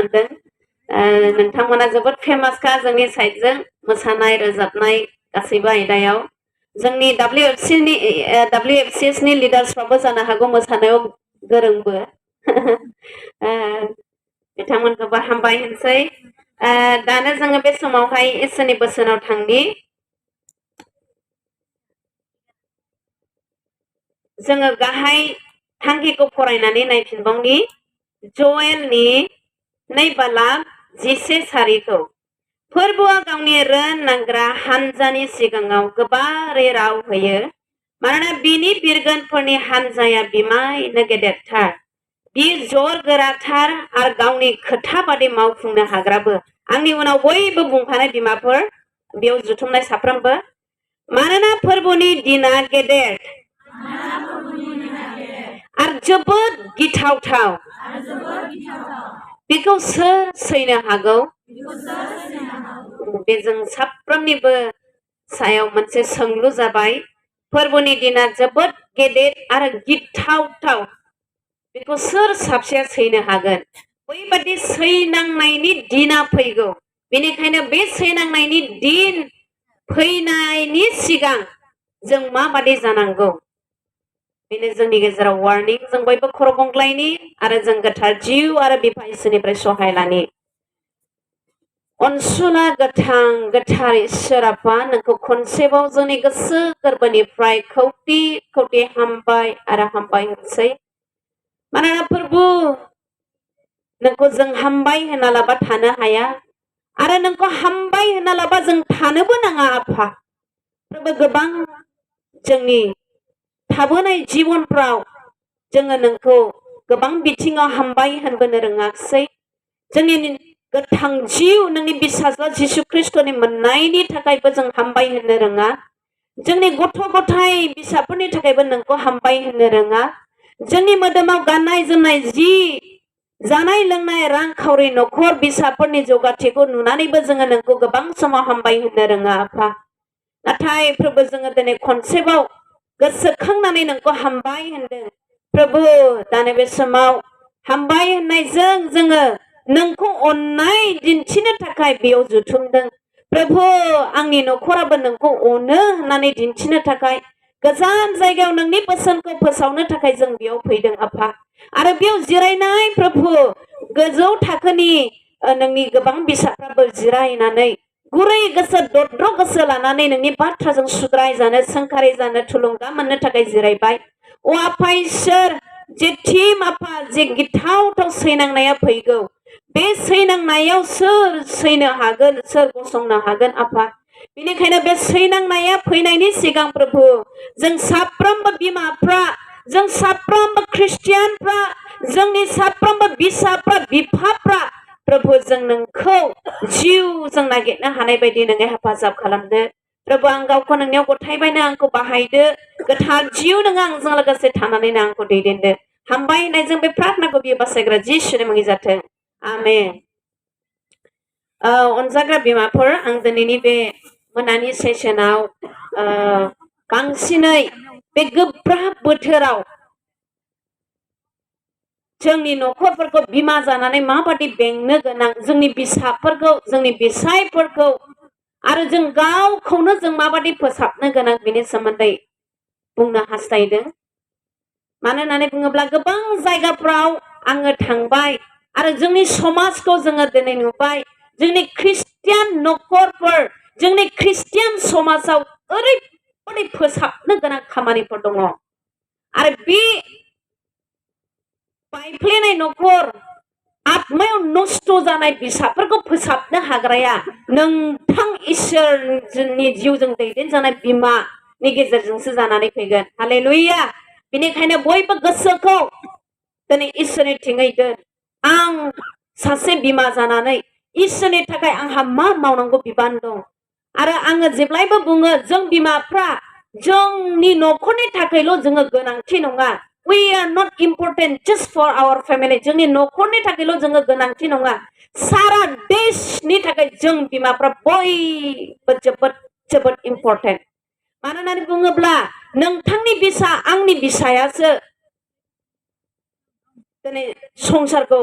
मोनदों नोंथांमोना जोबोद फेमासखा जोंनि साइडजों मोसानाय रोजाबनाय गासैबो आयदायाव जोंनि WFCS नि लिडार्सफ्राबो जानो हागौ मोसानायाव गोरोंबो बिथांमोनखौबो हामबाय होनसै दानो जोङो बे समावहाय इसोरनि बोसोनाव थांनि जोङो गाहाय थांखिखौ फरायनानै नायफिनबावनि ज'एलनि 2:10 सारिखौ फोरबोआ गावनि रोंनांग्रा हानजानि सिगाङाव गोबारै राव होयो मानोना बिनि बिरगोनफोरनि हानजाया बिमायनो गेदेरथार बि जर गोराथार आरो गावनि खोथा बादि मावफुंनो हाग्राबो आंनि उनाव बयबो बुंफानाय बिमाफोर बेयाव जुथुमनाय साफ्रोमबो मानोना फोरबोनि दिना गेदेर आरो जोबोद गिथावथाव बेखौ सोर सैनो हागौ बेजों साफ्रोमनिबो सायाव मोनसे सोंलु जाबाय फोरबोनि दिना जोबोद गेदेर आरो गिथावथाव बेखौ सोर साबसेया सैनो हागोन बैबादि सैनांनायनि दिना फैगौ बेनिखायनो बे सैनांनायनि दिन फैनायनि सिगां जों माबादि जानांगौ बेनो जोंनि गेजेराव वार्निं जों बयबो खर' गंग्लायनि आरो जों गोथार जिउ आरो बिफा इसोरनिफ्राय सहाय लानि अनसुला गोथार इसोर आफा नोंखौ खनसेबाव जोंनि गोसो गोरबोनिफ्राय खौटि खौटि हामबाय आरो हामबाय होनसै मानोना फोरबो नोंखौ जों हामबाय होनना लाबा थानो हाया आरो नोंखौ हामबाय होनना लाबा जों थानोबो नाङा आफा फोरबो गोबां जोंनि थाबोनाय जिबनफ्राव जोङो नोंखौ गोबां बिथिङाव हामबाय होनबोनो रोङाखिसै जोंनि गोथां जिउ नोंनि बिसाज्ला जिसु ख्रिस्ट'नि मोननायनि थाखायबो जों हामबाय होननो रोङा जोंनि गथ' गथाय बिसाफोरनि थाखायबो नोंखौ हामबाय होननो रोङा जोंनि मोदोमाव गाननाय जोमनाय जि जानाय लोंनाय रांखावरि न'खर बिसाफोरनि जौगाथिखौ नुनानैबो जोङो नोंखौ गोबां समाव हामबाय होननो रोङा आफा नाथाय प्रभु जोङो दिनै खनसेबाव गोसोखांनानै नोंखौ हामबाय होनदों प्रभु दानो बे समाव हामबाय होननायजों जोङो नोंखौ अननाय दिन्थिनो थाखाय बेयाव जुथुमदों प्रभु आंनि न'खराबो नोंखौ अनो होननानै दिन्थिनो थाखाय गोजान जायगायाव नोंनि बोसोनखौ फोसावनो थाखाय जों बेयाव फैदों आफा आरो बेयाव जिरायनाय प्रभु गोजौ थाखोनि नोंनि गोबां बिसाफ्राबो जिरायनानै गुरै गोसो दद्र गोसो लानानै नोंनि बाथ्राजों सुद्राय जानो सोंखारि जानो थुलुंगा मोननो थाखाय जिरायबाय अ आफा इसोर जेथिम आफा जे गिथावथाव सैनांनाया फैगौ बे सैनांनायाव सोर सैनो हागोन सोर गसंनो हागोन आफा बेनिखायनो बे सैनांनाया फैनायनि सिगां प्रभु जों साफ्रोमबो बिमाफ्रा जों साफ्रोमबो ख्रिस्टियानफ्रा जोंनि साफ्रोमबो बिसाफ्रा बिफाफ्रा प्रभु जों नोंखौ जिउ जों नागिरनो हानाय बायदि नोङो हेफाजाब खालामदो प्रभु आं गावखौ नोंनियाव गथायबायनो आंखौ बाहायदो गोथार जिउ नोङो आंजों लोगोसे थानानैनो आंखौ दैदेनदो हामबाय होननायजों बे प्रार्थनाखौ बियो बासायग्रा जिसुनि मुङै जाथों आमेन अनजाग्रा बिमाफोर आं दिनैनि बे मोनानि सेसनाव बांसिनै बे गोब्राब बोथोराव जोंनि न'खरफोरखौ बिमा जानानै माबादि बेंनो गोनां जोंनि बिसाफोरखौ जोंनि बिसायफोरखौ आरो जों गावखौनो जों माबादि फोसाबनो गोनां बेनि सोमोन्दै बुंनो हास्थायदों मानो होननानै बुङोब्ला गोबां जायगाफ्राव आङो थांबाय आरो जोंनि समाजखौ जोङो दिनै नुबाय जोंनि ख्रिस्टियान न'खरफोर जोंनि ख्रिस्टियान समाजाव ओरैबादि फोसाबनो गोनां खामानिफोर दङ आरो बे बायफ्लेनाय न'खर आत्मायाव नष्ट जानाय बिसाफोरखौ फोसाबनो हाग्राया नोंथां इसोरनि जिउजों दैदेनजानाय बिमानि गेजेरजोंसो जानानै फैगोन हालेलुया बेनिखायनो बयबो गोसोखौ दिनै इसोरनिथिङै दोन आं सासे बिमा जानानै इसोरनि थाखाय आंहा मा मावनांगौ बिबान दं आरो आङो जेब्लायबो बुङो जों बिमाफ्रा जोंनि न'खरनि थाखायल' जोङो गोनांथि नङा we are not important just for our family जोंनि न'खरनि थाखायल' जोङो गोनांथि नङा सारा देशनि थाखाय जों बिमाफ्रा बयबो जोबोद जोबोद इम्पर्टेन्ट मानो होननानै बुङोब्ला नोंथांनि बिसा आंनि बिसायासो दिनै संसारखौ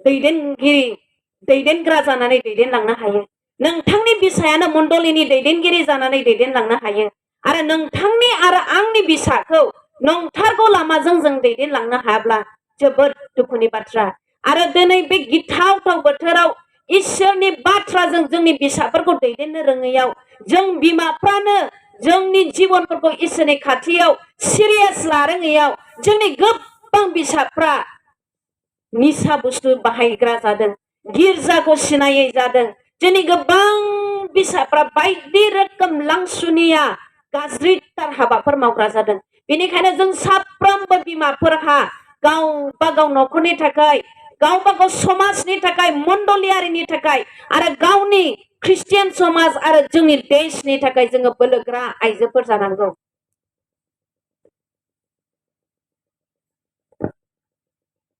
दैदेनग्रा जानानै दैदेनलांनो हायो नोंथांनि बिसायानो मण्डलिनि दैदेनगिरि जानानै दैदेनलांनो हायो आरो नोंथांनि आरो आंनि बिसाखौ नंथारगौ लामाजों जों दैदेनलांनो हायाब्ला जोबोद दुखुनि बाथ्रा आरो दिनै बे गिथावथाव बोथोराव इसोरनि बाथ्राजों जोंनि बिसाफोरखौ दैदेननो रोङैयाव जों बिमाफ्रानो जोंनि जिबनफोरखौ इसोरनि खाथियाव सिरियास लारोङैयाव जोंनि गोबां बिसाफ्रा निसा बुस्थु बाहायग्रा जादों गिर्जाखौ सिनायै जादों जोंनि गोबां बिसाफ्रा बायदि रोखोम लांसुनिया गाज्रिथार हाबाफोर मावग्रा जादों बेनिखायनो जों साफ्रोमबो बिमाफोरहा गावबा गाव न'खरनि थाखाय गावबा गाव समाजनि थाखाय मण्डलियारिनि थाखाय आरो गावनि ख्रिस्टियान समाज आरो जोंनि देशनि थाखाय जोङो बोलोग्रा आइजोफोर जानांगौ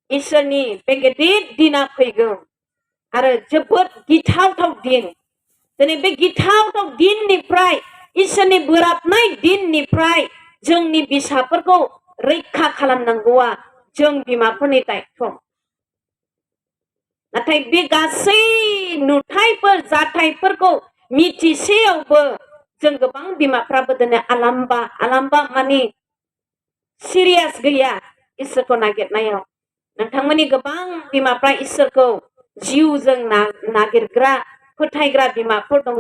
इसोरनि बे गिदिर दिना फैगौ आरो जोबोद गिथावथाव दिन दिनै बे गिथावथाव दिननिफ्राय इसोरनि बोराबनाय दिननिफ्राय जोंनि बिसाफोरखौ रैखा खालामनांगौआ जों बिमाफोरनि दायथ' नाथाय बे गासै नुथायफोर जाथायफोरखौ मिथिसेयावबो जों गोबां बिमाफ्राबो दिनै आलाम्बा माने सिरियास गैया इसोरखौ नागिरनायाव नोंथांमोननि गोबां बिमाफ्रा इसोरखौ जिउजों नागिरग्रा फोथायग्रा बिमाफोर दङ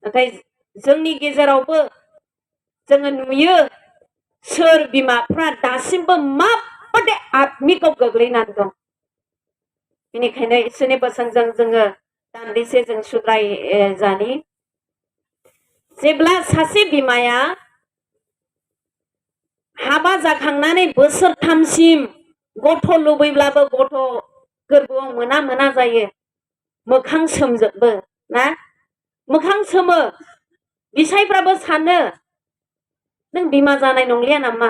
नाथाय जोंनि गेजेरावबो जोङो नुयो सोर बिमाफ्रा दासिमबो माबादि आत्मिकआव गोग्लैनानै दं बेनिखायनो इसोरनि बोसोनजों जोङो दान्दिसे जों सुद्राय जानि जेब्ला सासे बिमाया हाबा जाखांनानै बोसोरथामसिम गथ' लुबैब्लाबो गथ' गोरबोआव मोना जायो मोखां सोमजोबो ना मोखां सोमो बिसायफ्राबो सानो नों बिमा जानाय नंलिया नामा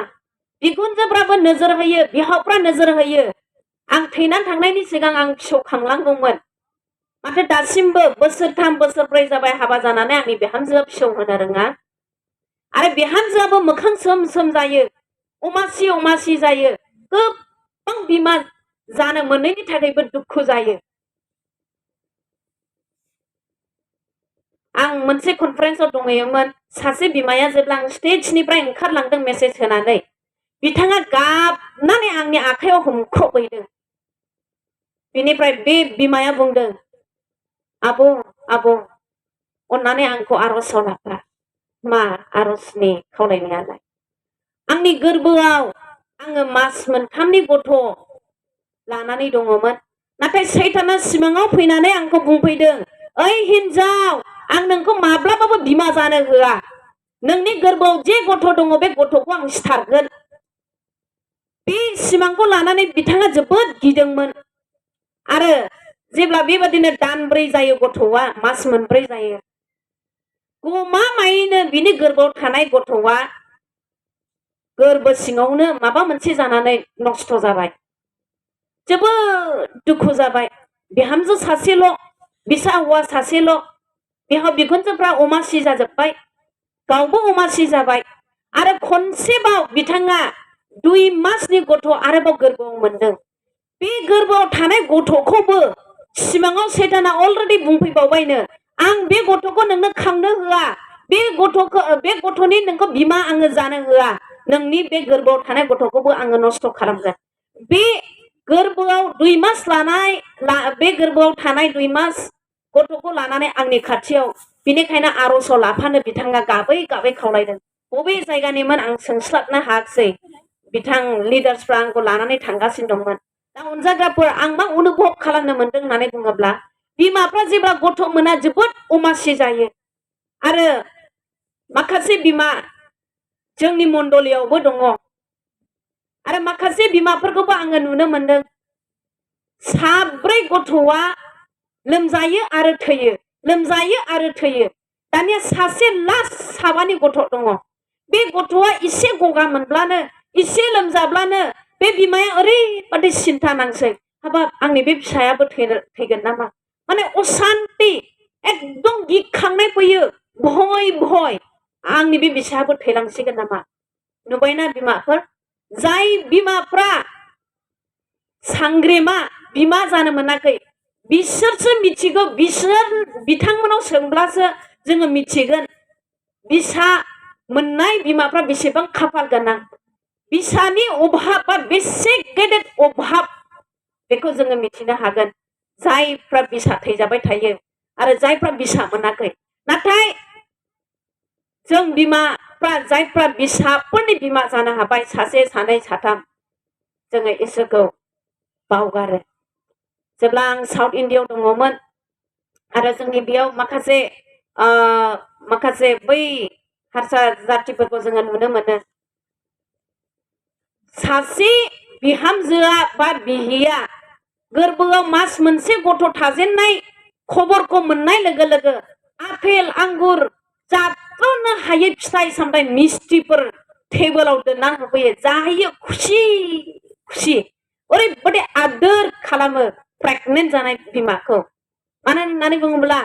बिखुनजोफ्राबो नोजोर होयो बिहावफ्रा नोजोर होयो आं थैनानै थांनायनि सिगां आं फिसौ खांलांगौमोन माथो दासिमबो बोसोरथाम बोसोरब्रै जाबाय हाबा जानानै आंनि बिहामजोआ फिसौ होनो रोङा आरो बिहामजोआबो मोखां सोम जायो अमासि जायो गोबां बिमा जानो मोनैनि थाखायबो दुखु जायो आं मोनसे कनफारेन्सआव दंहैयोमोन सासे बिमाया जेब्ला आं स्टेजनिफ्राय ओंखारलांदों मेसेज होनानै बिथाङा गाबनानै आंनि आखायाव हमख्रबहैदों बेनिफ्राय बे बिमाया बुंदों आब' अन्नानै आंखौ आर'जआव लाफा मा आर'जनि खावलायनायालाय आंनि गोरबोआव आङो मास मोनथामनि गथ' लानानै दङमोन नाथाय सैताना सिमाङाव फैनानै आंखौ बुंफैदों ओइ हिनजाव आं नोंखौ माब्लाबाबो बिमा जानो होआ नोंनि गोरबोआव जे गथ' दङ बे गथ'खौ आं सिथारगोन बे सिमांखौ लानानै बिथाङा जोबोद गिदोंमोन आरो जेब्ला बेबादिनो दानब्रै जायो गथ'आ मास मोनब्रै जायो गमामायैनो बिनि गोरबोआव थानाय गथ'आ गोरबो सिङावनो माबा मोनसे जानानै नष्ट जाबाय जोबोद दुखु जाबाय बिहामजो सासेल' बिसा हौवा सासेल' बिहाव बिखुनजोफ्रा अमासि जाजोब्बाय गावबो अमासि जाबाय आरो खनसेबाव बिथाङा 2 मासनि गथ' आरोबाव गोरबोआव मोनदों बे गोरबोआव थानाय गथ'खौबो सिमाङाव सैताना अलरेडि बुंफैबावबायनो आं बे गथ'खौ नोंनो खांनो होआ बे गथ'नि नोंखौ बिमा आङो जानो होआ नोंनि बे गोरबोआव थानाय गथ'खौबो आङो नष्ट खालामगोन बे गोरबोआव 2 मास लानाय बे गोरबोआव थानाय 2 मास गथ'खौ लानानै आंनि खाथियाव बिनिखायनो आर'जआव लाफानो बिथाङा गाबै खावलायदों बबे जायगानिमोन आं सोंस्लाबनो हायाखिसै बिथां लिडार्सफ्रा आंखौ लानानै थांगासिनो दंमोन दा अनजाग्राफोर आं मा अनुभब खालामनो मोनदों होननानै बुङोब्ला बिमाफ्रा जेब्ला गथ' मोना जोबोद अमासि जायो आरो माखासे बिमा जोंनि मण्डलियावबो दङ आरो माखासे बिमाफोरखौबो आङो नुनो मोनदों साब्रै गथ'आ लोमजायो आरो थैयो दानिया सासे लास्ट साबानि गथ' दङ बे गथ'आ एसे गगा मोनब्लानो एसे लोमजाब्लानो बे बिमाया ओरैबादि सिन्था नांसै हाबाब आंनि बे फिसायाबो थैगोन नामा माने असान्ति एकदम गिखांनाय फैयो भय आंनि बे फिसायाबो थैलांसिगोन नामा नुबायना बिमाफोर जाय बिमाफ्रा सांग्रेमा बिमा जानो मोनाखै बिसोरसो मिथिगौ बिथांमोनाव सोंब्लासो जोङो मिथिगोन बिसा मोननाय बिमाफ्रा बेसेबां खाफाल गोनां बिसानि अभाबा बेसे गेदेर अभाब बेखौ जोङो मिथिनो हागोन जायफ्रा बिसा थैजाबाय थायो आरो जायफ्रा बिसा मोनाखै नाथाय जों बिमाफ्रा जायफ्रा बिसाफोरनि बिमा जानो हाबाय सासे सानै साथाम जोङो इसोरखौ बावगारो जेब्ला आं साउथ इण्डियायाव दङमोन आरो जोंनि बेयाव माखासे बै हारसा जातिफोरखौ जोङो नुनो मोनो सासे बिहामजोआ बा बिहिया गोरबोआव मास मोनसे गथ' थाजेननाय खबरखौ मोननाय लोगो लोगो आपेल आंगुर जाथ्र'नो हायै फिथाइ सामथाइ मिस्थिफोर टेबोलाव दोनना होफैयो जाहैयो खुसि खुसि ओरैबायदि आदोर खालामो प्रेगनेन्ट जानाय बिमाखौ मानो होननानै बुङोब्ला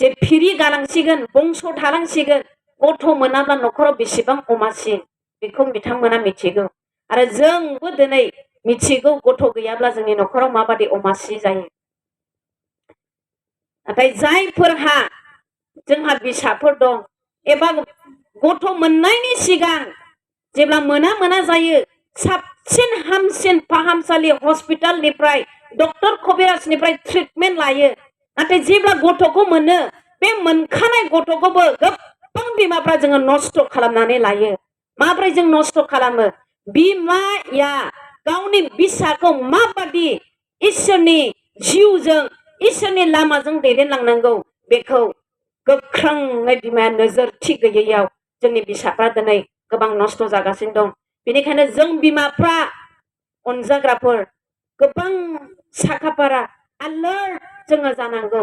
जे फिरि गालांसिगोन बंस' थालांसिगोन गथ' मोनाब्ला न'खराव बेसेबां अमासि बेखौ बिथांमोना मिथिगौ आरो जोंबो दिनै मिथिगौ गथ' गैयाब्ला जोंनि न'खराव माबादि अमासि जायो नाथाय जायफोरहा जोंहा बिसाफोर दं एबा गथ' मोननायनि सिगां जेब्ला मोना जायो साबसिन हामसिन फाहामसालि हस्पिटालनिफ्राय डक्टर कबिराजनिफ्राय ट्रिटमेन्ट लायो नाथाय जेब्ला गथ'खौ मोनो बे मोनखानाय गथ'खौबो गोबां बिमाफ्रा जोङो नस्थ' खालामनानै लायो माब्रै जों नस्थ' खालामो बिमाया गावनि बिसाखौ माबादि इसोरनि जिउजों इसोरनि लामाजों दैदेनलांनांगौ बेखौ गोख्रोङै बिमाया नोजोरथि गैयैयाव जोंनि बिसाफ्रा दिनै गोबां नस्थ' जागासिनो दं बेनिखायनो जों बिमाफ्रा अनजाग्राफोर गोबां साखाफारा आलार्ट जोङो जानांगौ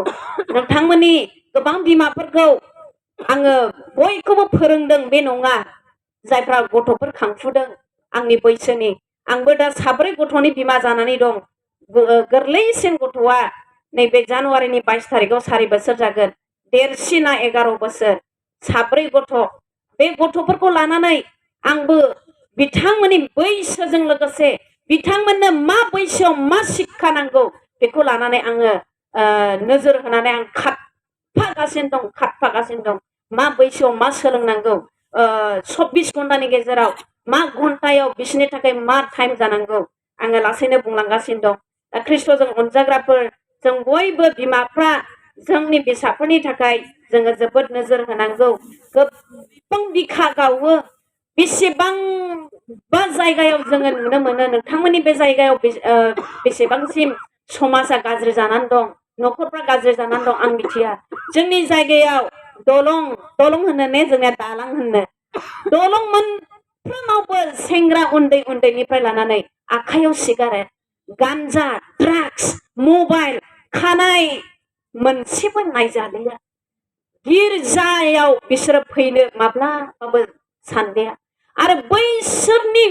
नोंथांमोननि गोबां बिमाफोरखौ आङो बयखौबो फोरोंदों बे नङा जायफ्रा गथ'फोर खांफुदों आंनि बैसोनि आंबो दा 4 गथ'नि बिमा जानानै दं गोरलैसिन गथ'आ नैबे जानुवारिनि 22 तारिखआव 4 बोसोर जागोन देरसिना 11 बोसोर 4 गथ' बे गथ'फोरखौ लानानै आंबो बिथांमोननि बैसोजों लोगोसे बिथांमोननो मा बैसोआव मा शिक्षा नांगौ बेखौ लानानै आङो नोजोर होनानै आं खारफागासिनो दं मा बैसोआव मा सोलोंनांगौ 24 घन्टानि गेजेराव मा घन्टायाव बिसोरनि थाखाय मा टाइम जानांगौ आङो लासैनो बुंलांगासिनो दं दा ख्रिस्ट'जों अनजाग्राफोर जों बयबो बिमाफ्रा जोंनि बिसाफोरनि थाखाय जोङो जोबोद नोजोर होनांगौ गोबां बिखा गावो बेसेबांबा जायगायाव जोङो नुनो मोनो नोंथांमोननि बे जायगायाव बेसेबांसिम समाजा गाज्रि जानानै दं न'खरफ्रा गाज्रि जानानै दं आं मिथिया जोंनि जायगायाव दलं होनो ने जोंना दालां होनो दलं मोनफ्रोमावबो सेंग्रा उन्दैनिफ्राय लानानै आखायाव सिगारेट गान्जा ड्राग्स मबाइल खानाय मोनसेबो नायजालिया गिर्जायाव बिसोरो फैनो माब्लाबाबो सानलिया आरो बैसोरनि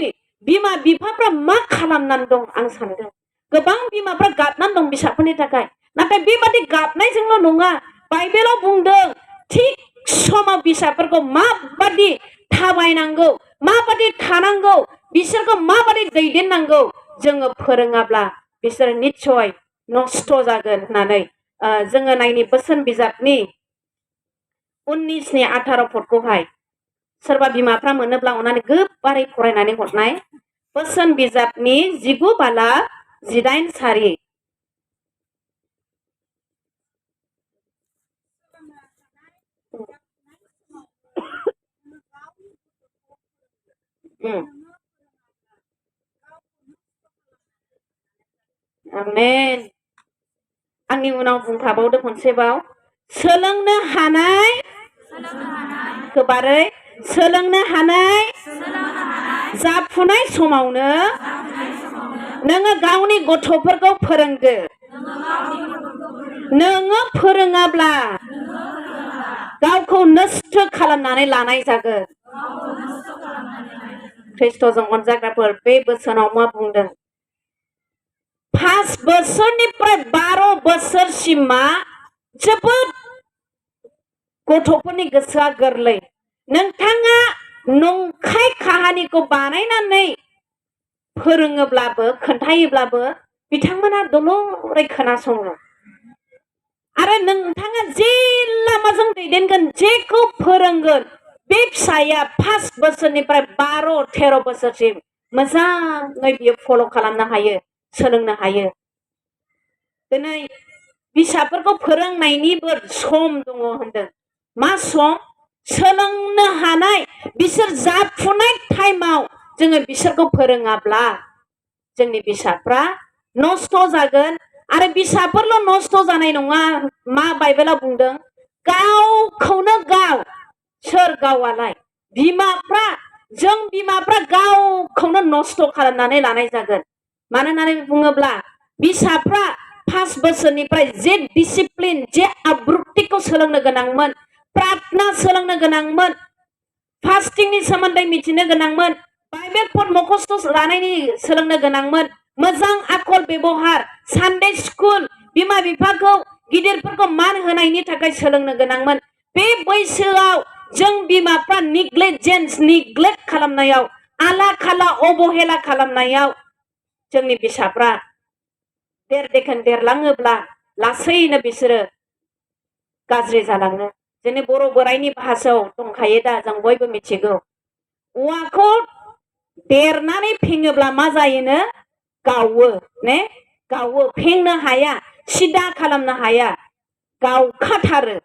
बिमा बिफाफ्रा मा खालामनानै दं आं सानदों गोबां बिमाफ्रा गाबनानै दं बिसाफोरनि थाखाय नाथाय बेबादि गाबनायजोंल' नङा बाइबेलाव बुंदों थिग समाव बिसाफोरखौ माबादि थाबायनांगौ माबादि थानांगौ बिसोरखौ माबादि दैदेननांगौ जोङो फोरोङाब्ला बिसोर निस्सय नस्थ' जागोन होननानै जोङो नायनि बोसोन बिजाबनि 19नि 18 पदखौहाय सोरबा बिमाफ्रा मोनोब्ला अननानै गोबारै फरायनानै हरनाय बोसोन बिजाबनि 19 बाला 18 सारि आमेन आंनि उनाव बुंफाबावदो खनसेबाव सोलोंनो हानाय गोबारै सोलोंनो हानाय जाफुनाय समावनो नोङो गावनि गथ'फोरखौ फोरोंदो नोङो फोरोङाब्ला गावखौ नस्थ' खालामनानै लानाय जागोन ख्रिस्ट'जों अनजाग्राफोर बे बोसोनाव मा बुंदों 5 बोसोरनिफ्राय 12 बोसोरसिमा जोबोद गथ'फोरनि गोसोआ गोरलै नोंथाङा नंखाय काहानिखौ बानायनानै फोरोङोब्लाबो खोन्थायोब्लाबो बिथांमोना दलरै खोनासङो आरो नोंथाङा जे लामाजों दैदेनगोन जेखौ फोरोंगोन बे फिसाया 5 बोसोरनिफ्राय 12-13 बोसोरसिम मोजाङै बियो फल' खालामनो हायो सोलोंनो हायो दिनै फिसाफोरखौ फोरोंनायनिबो सम दङ होनदों मा सम सोलोंनो हानाय बिसोर जाफुनाय टाइमाव जोङो बिसोरखौ फोरोङाब्ला जोंनि फिसाफ्रा नस्थ' जागोन आरो फिसाफोरल' नस्थ' जानाय नङा मा बाइबेलाव बुंदों गावखौनो गाव सोर गावालाय बिमाफ्रा जों बिमाफ्रा गावखौनो नस्थ' खालामनानै लानाय जागोन मानो होननानै बुङोब्ला फिसाफ्रा 5 बोसोरनिफ्राय जे डिसिप्लिन जे आब्रुथिखौ सोलोंनो गोनांमोन प्रार्थना सोलोंनो गोनांमोन फास्टिंनि सोमोन्दै मिथिनो गोनांमोन बाइबेल पद मखस्थ' लानायनि सोलोंनो गोनांमोन मोजां आखल बेबहार सानडे स्कुल बिमा बिफाखौ गिदिरफोरखौ मान होनायनि थाखाय सोलोंनो गोनांमोन बे बैसोआव जों बिमाफ्रा निग्लेक्ट खालामनायाव आला खाला अबहेला खालामनायाव जोंनि फिसाफ्रा देरदेखोन देरलाङोब्ला लासैनो बिसोरो गाज्रि जालाङो जोंनि बर' बोराइनि भाषायाव दंखायो दा जों बयबो मिथिगौ औवाखौ देरनानै फेङोब्ला मा जायोनो गावो ने गावो फेंनो हाया सिदा खालामनो हाया गावखाथारो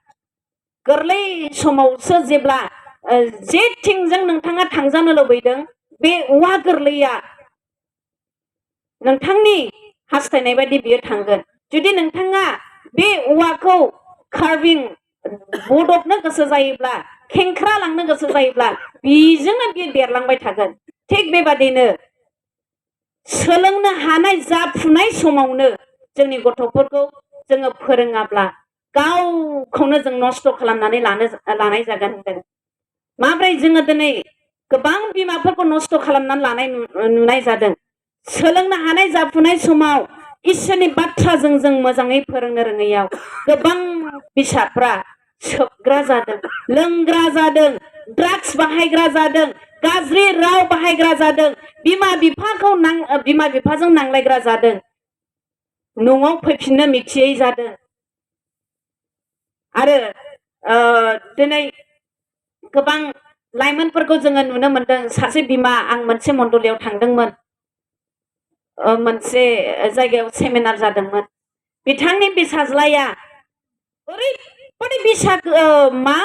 गोरलै समावसो जेब्ला जेथिंजों नोंथाङा थांजानो लुबैदों बे औवा गोरलैया नोंथांनि हास्थायनाय बायदि बियो थांगोन जुदि नोंथाङा बे औवाखौ कार्विं बदबनो गोसो जायोब्ला खेंख्रा लांनो गोसो जायोब्ला बेजोंनो बियो देरलांबाय थागोन थिग बेबादिनो सोलोंनो हानाय जाफुनाय समावनो जोंनि गथ'फोरखौ जोङो फोरोङाब्ला गावखौनो जों नस्थ' खालामनानै लानाय जागोन होनदों माब्रै जोङो दिनै गोबां बिमाफोरखौ नस्थ' खालामनानै लानाय नुनाय जादों सोलोंनो हानाय जाफुनाय समाव इसोरनि बाथ्राजों जों मोजाङै फोरोंनो रोङैयाव गोबां फिसाफ्रा सोबग्रा जादों लोंग्रा जादों ड्राग्स बाहायग्रा जादों गाज्रि राव बाहायग्रा जादों बिमा बिफाजों नांलायग्रा जादों न'आव फैफिननो मिथियै जादों आरो दिनै गोबां लाइमोनफोरखौ जोङो नुनो मोनदों सासे बिमा आं मोनसे मण्डलियाव थांदोंमोन मोनसे जायगायाव सेमिनार जादोंमोन बिथांनि फिसाज्लाया ओरैबायदि मा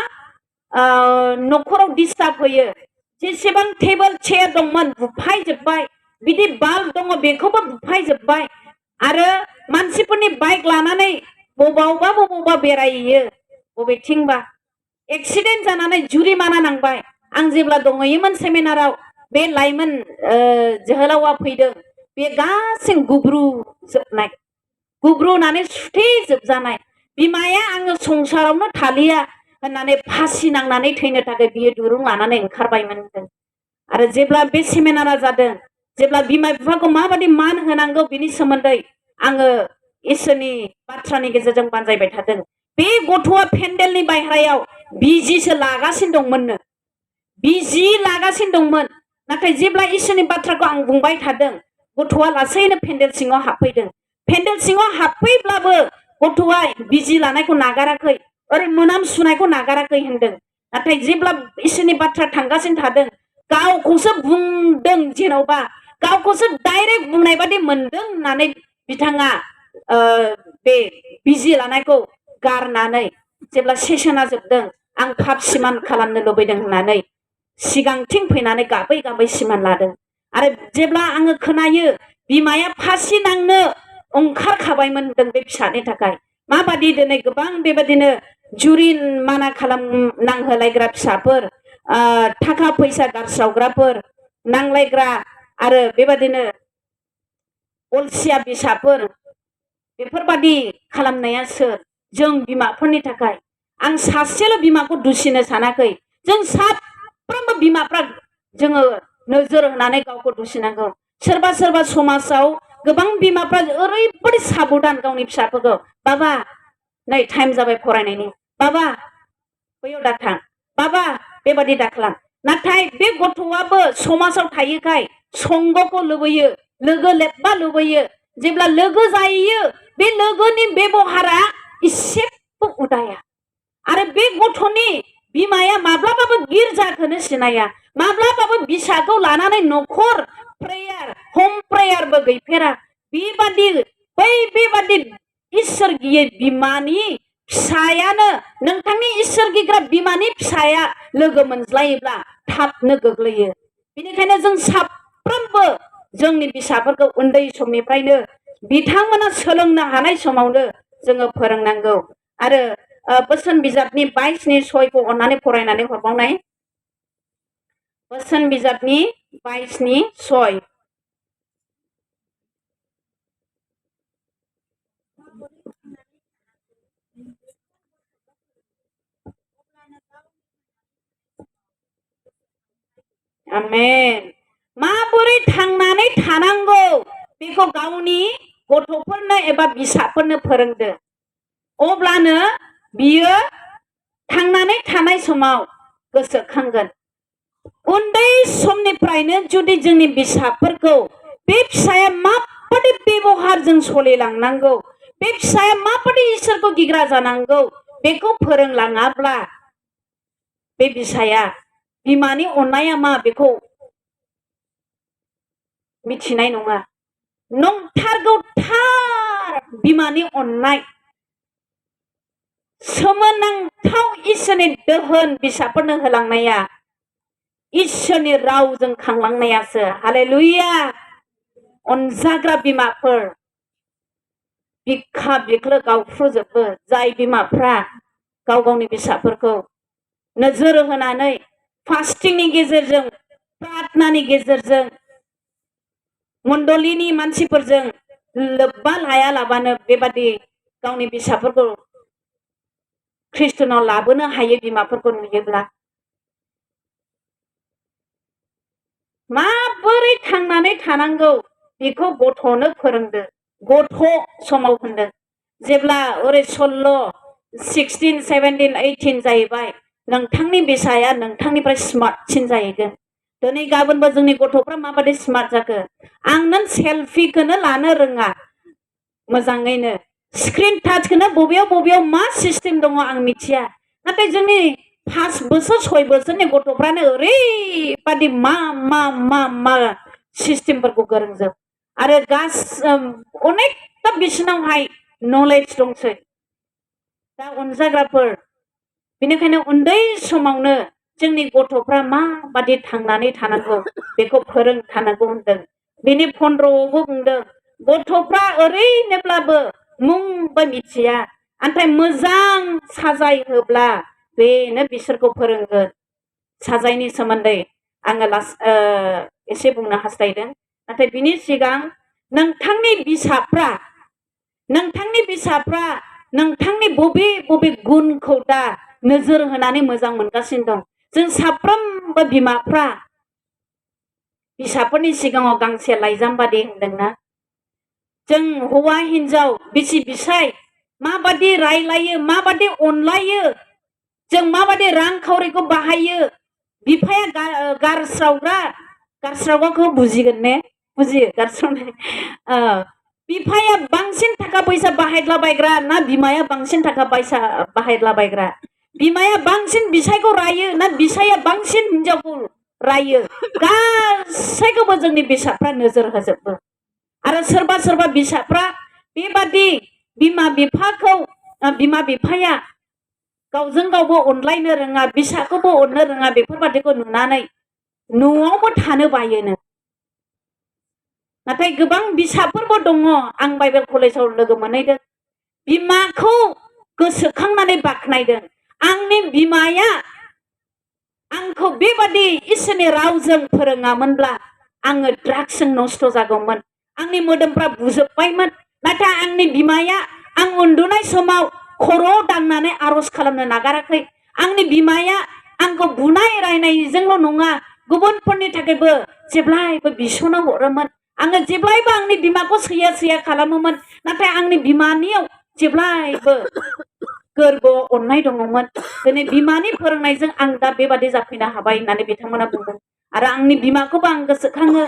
न'खराव डिस्टार्ब होयो जेसेबां टेबोल चेयार दंमोन बुफायजोब्बाय बिदि बाल्ब दङ बेखौबो बुफायजोब्बाय आरो मानसिफोरनि बाइक लानानै बबावबा बेरायो बबेथिंबा एक्सिडेन्ट जानानै जुरिमाना नांबाय आं जेब्ला दंहैयोमोन सेमिनाराव बे लाइमोन जोहोलावा फैदों बे गासिम गुब्रुजोबनाय गुब्रुनानै सुथेजोबजानाय बिमाया आङो संसारावनो थालिया होननानै फासि नांनानै थैनो थाखाय बियो दुरुं लानानै ओंखारबायमोन होनदों आरो जेब्ला बे सेमिनारा जादों जेब्ला बिमा बिफाखौ माबादि मान होनांगौ बिनि सोमोन्दै आङो इसोरनि बाथ्रानि गेजेरजों बानजायबाय थादों बे गथ'आ पेन्डेलनि बायह्रायाव बिजिसो लागासिनो दंमोननो बिजि लागासिनो दंमोन नाथाय जेब्ला इसोरनि बाथ्राखौ आं बुंबाय थादों गथ'आ लासैनो पेन्डेल सिङाव हाबफैदों पेन्डेल सिङाव हाबफैब्लाबो गथ'आ बिजि लानायखौ नागाराखै ओरै मोनामसुनायखौ नागाराखै होनदों नाथाय जेब्ला इसोरनि बाथ्रा थांगासिनो थादों गावखौसो बुंदों जेन'बा गावखौसो डाइरेक्ट बुंनाय बादि मोनदों होननानै बिथाङा बे बिजि लानायखौ गारनानै जेब्ला सेसना जोबदों आं पाप सिमान खालामनो लुबैदों होननानै सिगांथिं फैनानै गाबै गाबै सिमान लादों आरो जेब्ला आङो खोनायो बिमाया फासि नांनो ओंखारखाबायमोन होनदों बे फिसानि थाखाय माबादि दिनै गोबां बेबादिनो जुरिमाना नांहोलायग्रा फिसाफोर थाखा फैसा गारस्रावग्राफोर नांलायग्रा आरो बेबादिनो अलसिया फिसाफोर बेफोरबादि खालामनाया सोर जों बिमाफोरनि थाखाय आं सासेल' बिमाखौ दुसिनो सानाखै जों साफ्रोमबो बिमाफ्रा जोङो नोजोर होनानै गावखौ दुसिनांगौ सोरबा सोरबा समाजाव गोबां बिमाफ्रा ओरैबायदि साबधान गावनि फिसाफोरखौ बाबा नै टाइम जाबाय फरायनायनि बाबा बैयाव दाथां बाबा बेबादि दाखालाम नाथाय बे गथ'आबो समाजाव थायोखाय संगखौ लुबैयो लोगो लेबबा लुबैयो जेब्ला लोगो जायो बे लोगोनि बेबहारा इसेबो उदाया आरो बे गथ'नि बिमाया माब्लाबाबो गिर्जाखौनो सिनाया माब्लाबाबो बिसाखौ लानानै न'खर प्रेयार हम प्रेयारबो गैफेरा बेबादि बेबादि इसोर गियै बिमानि फिसायानो नोंथांनि इसोर गिग्रा बिमानि फिसाया लोगो मोनज्लायोब्ला थाबनो गोग्लैयो बेनिखायनो जों साफ्रोमबो जोंनि फिसाफोरखौ उन्दै समनिफ्रायनो बिथांमोना सोलोंनो हानाय समावनो जोङो फोरोंनांगौ आरो बोसोन बिजाबनि 22नि 6खौ अन्नानै फरायनानै हरबावनाय बोसोन बिजाबनि 22नि 6 आमेन माबोरै थांनानै थानांगौ बेखौ गावनि गथ'फोरनो एबा बिसाफोरनो फोरोंदो अब्लानो बियो थांनानै थानाय समाव गोसोखांगोन उन्दै समनिफ्रायनो जुदि जोंनि बिसाफोरखौ बे फिसाया माबादि बेबहारजों सोलिलांनांगौ बे फिसाया माबादि इसोरखौ गिग्रा जानांगौ बेखौ फोरोंलाङाब्ला बे फिसाया बिमानि अननाया मा बेखौ मिथिनाय नङा नंथारगौ थार बिमानि अननाय सोमोनांथाव इसोरनि दोहोन बिसाफोरनो होलांनाया इसोरनि रावजों खांलांनायासो हालेलुया अनजाग्रा बिमाफोर बिखा बिख्लो गावफ्रुजोबो जाय बिमाफ्रा गाव गावनि फिसाफोरखौ नोजोर होनानै फास्टिंनि गेजेरजों प्रार्थनानि गेजेरजों मण्डलिनि मानसिफोरजों लोब्बा लायालाबानो बेबादि गावनि फिसाफोरखौ ख्रिस्टनाव लाबोनो हायो बिमाफोरखौ नुयोब्ला माबोरै थांनानै थानांगौ बेखौ गथ'नो फोरोंदो गथ' समाव होनदों जेब्ला ओरै 16 16 17 18 जाहैबाय नोंथांनि बिसाया नोंथांनिफ्राय स्मार्टसिन जाहैगोन दिनै गाबोनबो जोंनि गथ'फ्रा माबादि स्मार्ट जाखो आं नों सेलफिखौनो लानो रोङा मोजाङैनो स्क्रिन टाचखौनो बबेयाव मा सिस्टेम दङ आं मिथिया नाथाय जोंनि 5 बोसोर 6 बोसोरनि गथ'फ्रानो ओरैबादि मा सिस्टेमफोरखौ गोरोंजोब आरो अनेकथा बिसिनावहाय नलेज दंसै दा अनजाग्राफोर बेनिखायनो उन्दै समावनो जोंनि गथ'फ्रा माबादि थांनानै थानांगौ बेखौ फोरोंखानांगौ होनदों बेनि 15आवबो बुंदों गथ'फ्रा ओरैनोब्लाबो मुंबो मिथिया नाथाय मोजां साजाय होब्ला बेनो बिसोरखौ फोरोंगोन साजायनि सोमोन्दै आङो एसे बुंनो हास्थायदों नाथाय बिनि सिगां नोंथांनि बिसाफ्रा नोंथांनि बबे गुनखौ दा नोजोर होनानै मोजां मोनगासिनो दं जों साफ्रोमबो बिमाफ्रा बिसाफोरनि सिगाङाव गांसे लाइजाम बादि होनदोंना जों हौवा हिन्जाव बिसि बिसाय माबादि रायलायो माबादि अनलायो जों माबादि रांखावरिखौ बाहायो बिफाया गारस्रावग्राखौ बुजिगोन ने बुजियो गारस्रावनाय बिफाया बांसिन थाखा फैसा बाहायलाबायग्रा ना बिमाया बांसिन थाखा फैसा बाहायलाबायग्रा बिमाया बांसिन बिसायखौ रायो ना बिसाया बांसिन हिन्जावखौ रायो गासैखौबो जोंनि बिसाफ्रा नोजोर होजोबो आरो सोरबा बिसाफ्रा बेबादि बिमा बिफाया गावजों गावबो अनलायनो रोङा बिसाखौबो अननो रोङा बेफोरबादिखौ नुनानै न'आवबो थानो बायोनो नाथाय गोबां बिसाफोरबो दङ आं बाइबेल कलेजाव लोगो मोनहैदों बिमाखौ गोसोखांनानै बाख्नायदों आंनि बिमाया आंखौ बेबादि इसोरनि रावजों फोरोङामोनब्ला आङो ड्राग्सजों नस्थ' जागौमोन आंनि मोदोमफ्रा बुजोबबायमोन नाथाय आंनि बिमाया आं उन्दुनाय समाव खर' दांनानै आर'ज खालामनो नागाराखै आंनि बिमाया आंखौ बुनाय रायनायजोंल' नङा गुबुनफोरनि थाखायबो जेब्लायबो बिस'ना हरोमोन आङो जेब्लायबो आंनि बिमाखौ सैया खालामोमोन नाथाय आंनि बिमानियाव जेब्लायबो गोरबोआव अननाय दङमोन दिनै बिमानि फोरोंनायजों आं दा बेबादि जाफैनो हाबाय होननानै बिथांमोना बुंदों आरो आंनि बिमाखौबो आं गोसोखाङो